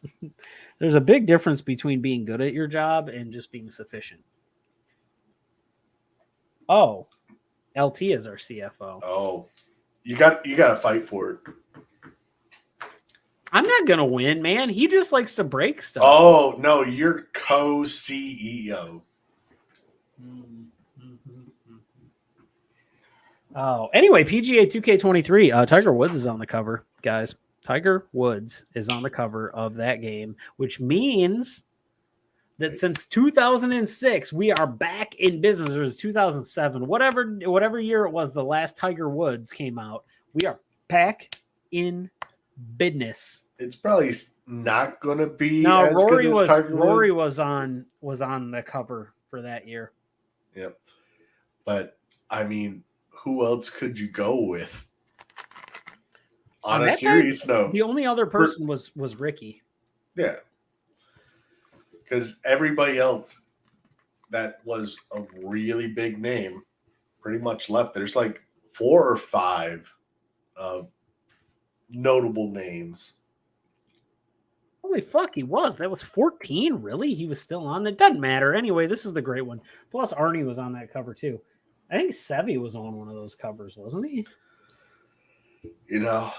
There's a big difference between being good at your job and just being sufficient. Oh, LT is our CFO. Oh, you got to fight for it. I'm not gonna win, man. He just likes to break stuff. Oh no, you're co-CEO. Oh, anyway, PGA 2K23. Tiger Woods is on the cover, guys. Tiger Woods is on the cover of that game, which means that since 2006, we are back in business. It was 2007, whatever year it was, the last Tiger Woods came out. We are back in business. It's probably not going to be No, as good as Tiger Rory Woods. was on the cover for that year. Yep. But I mean, who else could you go with? On a serious note, the only other person was Ricky. Yeah. Because everybody else that was a really big name pretty much left. There's like 4 or 5 notable names. Holy fuck, he was. That was 14, really? He was still on. It doesn't matter. Anyway, this is the great one. Plus, Arnie was on that cover, too. I think Sevy was on one of those covers, wasn't he? You know.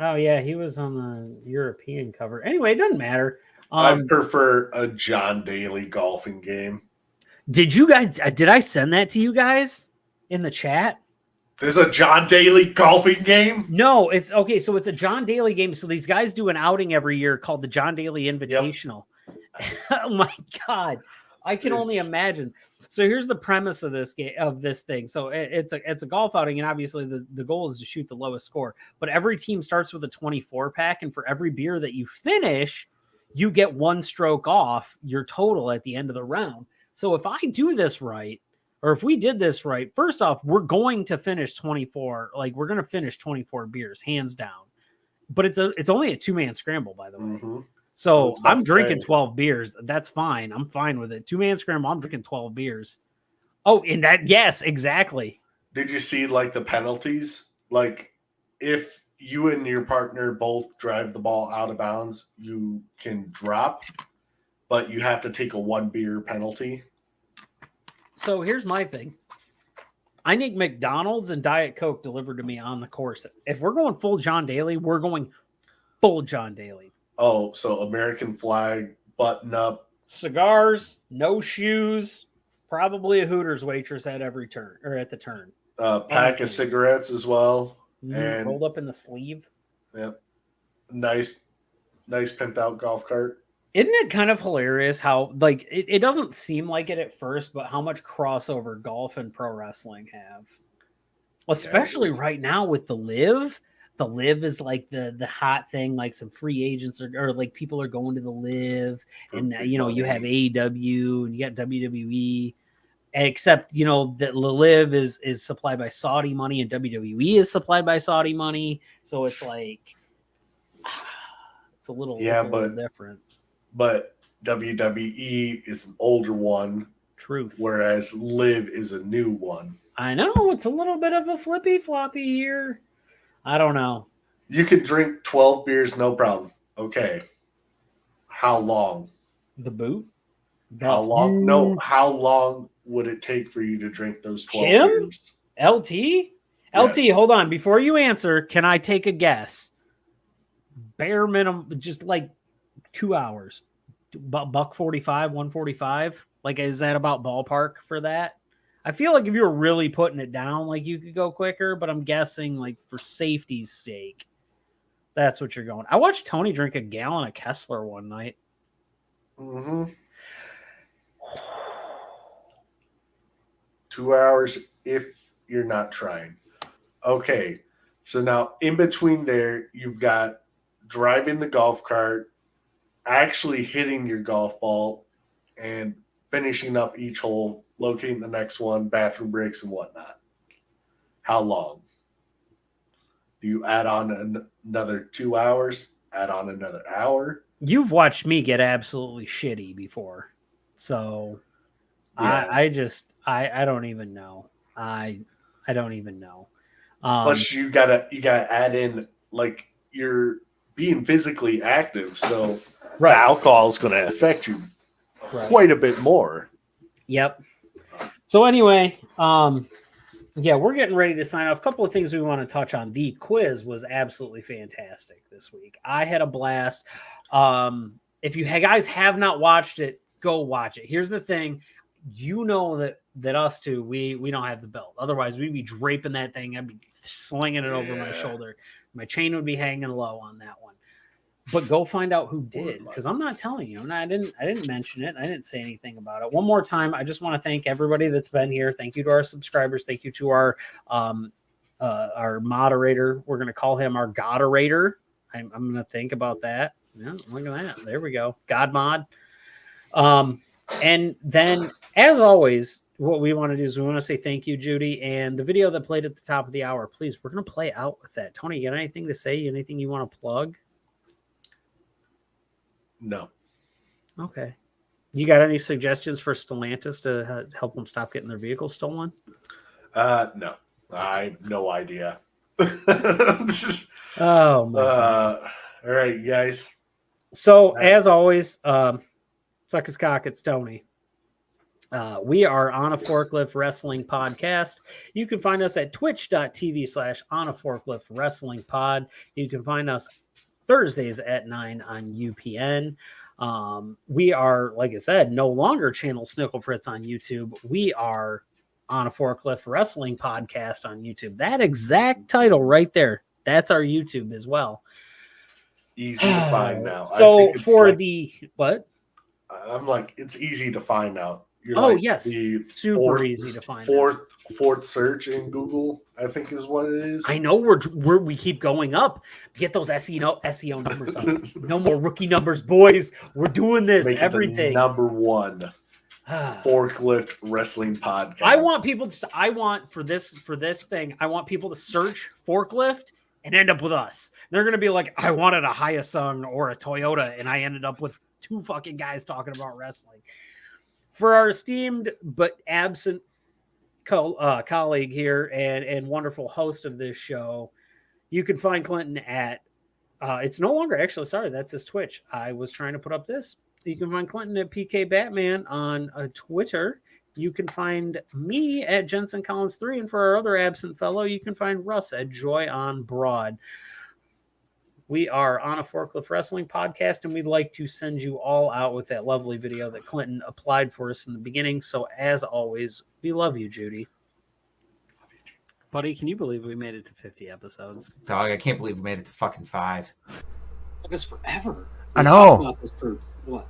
Oh, yeah, he was on the European cover. Anyway, it doesn't matter. I prefer a John Daly golfing game. Did I send that to you guys in the chat? There's a John Daly golfing game? No, it's okay. So it's a John Daly game. So these guys do an outing every year called the John Daly Invitational. Yep. Oh my God. I can only imagine. So here's the premise of this game, of this thing. So it's a golf outing, and obviously the goal is to shoot the lowest score. But every team starts with a 24 pack, and for every beer that you finish, you get 1 stroke off your total at the end of the round. So if I do this right, or if we did this right, first off, we're going to finish 24. Like, we're going to finish 24 beers, hands down. But it's only a 2-man scramble, by the way. Mm-hmm. So I'm drinking 12 beers. That's fine. I'm fine with it. 2-man scramble, I'm drinking 12 beers. Oh, and that, yes, exactly. Did you see, like, the penalties? Like, if you and your partner both drive the ball out of bounds, you can drop, but you have to take a 1 beer penalty. So here's my thing. I need McDonald's and Diet Coke delivered to me on the course. If we're going full John Daly, we're going full John Daly. Oh, so American flag, button up. Cigars, no shoes, probably a Hooters waitress at every turn, or at the turn. Pack of cigarettes as well. And rolled up in the sleeve. Yep. Nice pimped out golf cart. Isn't it kind of hilarious how, like, it doesn't seem like it at first, but how much crossover golf and pro wrestling have? Especially right now with the Live. The Live is like the hot thing, like some free agents or like people are going to the Live, and you have AEW and you got WWE, except that the Live is supplied by Saudi money and WWE is supplied by Saudi money, so it's like it's a little different. But WWE is an older one. Truth. Whereas Live is a new one. I know. It's a little bit of a flippy floppy here. I don't know. You could drink 12 beers, no problem. Okay. How long? The boot? How long? No. How long would it take for you to drink those 12 beers? LT? LT, hold on. Before you answer, can I take a guess? Bare minimum, just like 2 hours. $145, $145. Like, is that about ballpark for that? I feel like if you were really putting it down, like you could go quicker, but I'm guessing like for safety's sake, That's what you're going. I watched Tony drink a gallon of Kessler one night. Mm-hmm. 2 hours if you're not trying. Okay, so now in between there, you've got driving the golf cart, actually hitting your golf ball, and finishing up each hole, locating the next one, bathroom breaks and whatnot. How long? Do you add on another 2 hours? Add on another hour? You've watched me get absolutely shitty before, so Yeah. I don't even know. I don't even know. Plus, you gotta add in like you're being physically active, so Right. the alcohol is going to affect you quite a bit more. Yep. So anyway, yeah, we're getting ready to sign off. A couple of things we want to touch on. The quiz was absolutely fantastic this week. I had a blast. If you guys have not watched it, go watch it. Here's the thing. You know that us two, we don't have the belt. Otherwise, we'd be draping that thing. I'd be slinging it over my shoulder. My chain would be hanging low on that one. But go find out who did, because I'm not telling you. And I didn't mention it. I didn't say anything about it. One more time, I just want to thank everybody that's been here. Thank you to our subscribers. Thank you to our moderator. We're gonna call him our Goderator. I'm gonna think about that. Yeah, look at that. There we go. God mod. And then, as always, what we want to do is we want to say thank you, Judy. And the video that played at the top of the hour, please, we're gonna play out with that. Tony, you got anything to say? Anything you want to plug? No. Okay. You got any suggestions for Stellantis to help them stop getting their vehicles stolen? No. I have no idea. Oh, my God. All right, guys. So, as always, suck his cock, it's Tony. We are On a Forklift Wrestling Podcast. You can find us at twitch.tv/On a Forklift Wrestling Pod. You can find us Thursdays at 9 on UPN. We are, like I said, no longer Channel Snickle Fritz on YouTube. We are On a Forklift Wrestling Podcast on YouTube. That exact title right there, that's our YouTube as well. Easy to find now. So for what? I'm like, it's easy to find now. You're yes, super easy to find. Fourth search in Google, I think is what it is. I know we keep going up to get those SEO numbers up. No more rookie numbers, boys. We're doing this. Make everything. Number one Forklift Wrestling Podcast. I want people to. I want for this thing. I want people to search Forklift and end up with us. They're gonna be like, I wanted a Hyosung or a Toyota, and I ended up with two fucking guys talking about wrestling. For our esteemed but absent colleague here and wonderful host of this show, you can find Clinton at it's no longer actually, sorry, that's his Twitch. I was trying to put up this. You can find Clinton at PK Batman on Twitter. You can find me at Jensen Collins 3, and for our other absent fellow, you can find Russ at Joy on Broad. We are On a Forklift Wrestling Podcast, and we'd like to send you all out with that lovely video that Clinton applied for us in the beginning. So, as always, we love you, Judy. Buddy, can you believe we made it to 50 episodes? Dog, I can't believe we made it to fucking 5. Took us forever. I know. We've been talking about this for,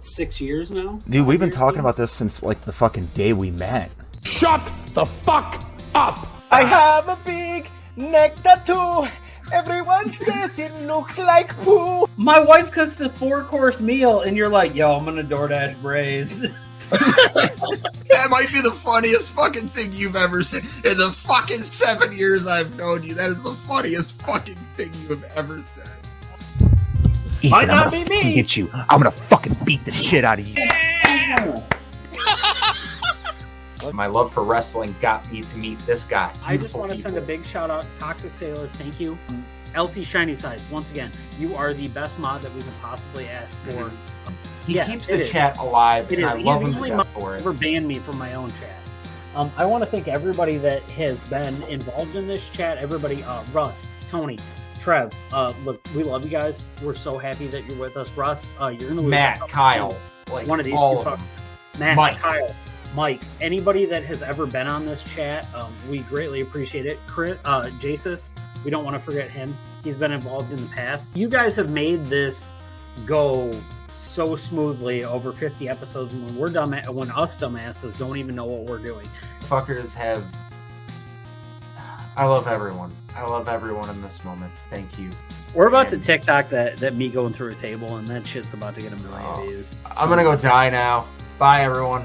6 years now? Dude, we've been talking about this since like the fucking day we met. Shut the fuck up! I have a big neck tattoo. Everyone says it looks like poo. My wife cooks a 4-course meal, and you're like, yo, I'm going to DoorDash braise. That might be the funniest fucking thing you've ever said. In the fucking 7 years I've known you, that is the funniest fucking thing you have ever said. Ethan, Might not I'm gonna be me. fucking get you. I'm gonna fucking beat the shit out of you. My love for wrestling got me to meet this guy. I just want to send a big shout out, Toxic Sailor. Thank you. LT Shiny Size, once again, you are the best mod that we can possibly ask for. He Yeah, keeps it the is. chat alive, It and is. I He's love the him only to mod death for that it. ever banned me from my own chat. I want to thank everybody that has been involved in this chat. Everybody, Russ, Tony, Trev. Look, we love you guys. We're so happy that you're with us, Russ. You're gonna lose Matt, Kyle, like one of these all two of them. fuckers. Matt, Mike. Kyle, Mike, anybody that has ever been on this chat, we greatly appreciate it. Chris, Jesus, we don't want to forget him. He's been involved in the past. You guys have made this go so smoothly over 50 episodes, and when us dumbasses don't even know what we're doing. Fuckers have. I love everyone. I love everyone in this moment. Thank you. We're about to TikTok that me going through a table, and that shit's about to get a million views. I'm gonna go die now. Bye, everyone.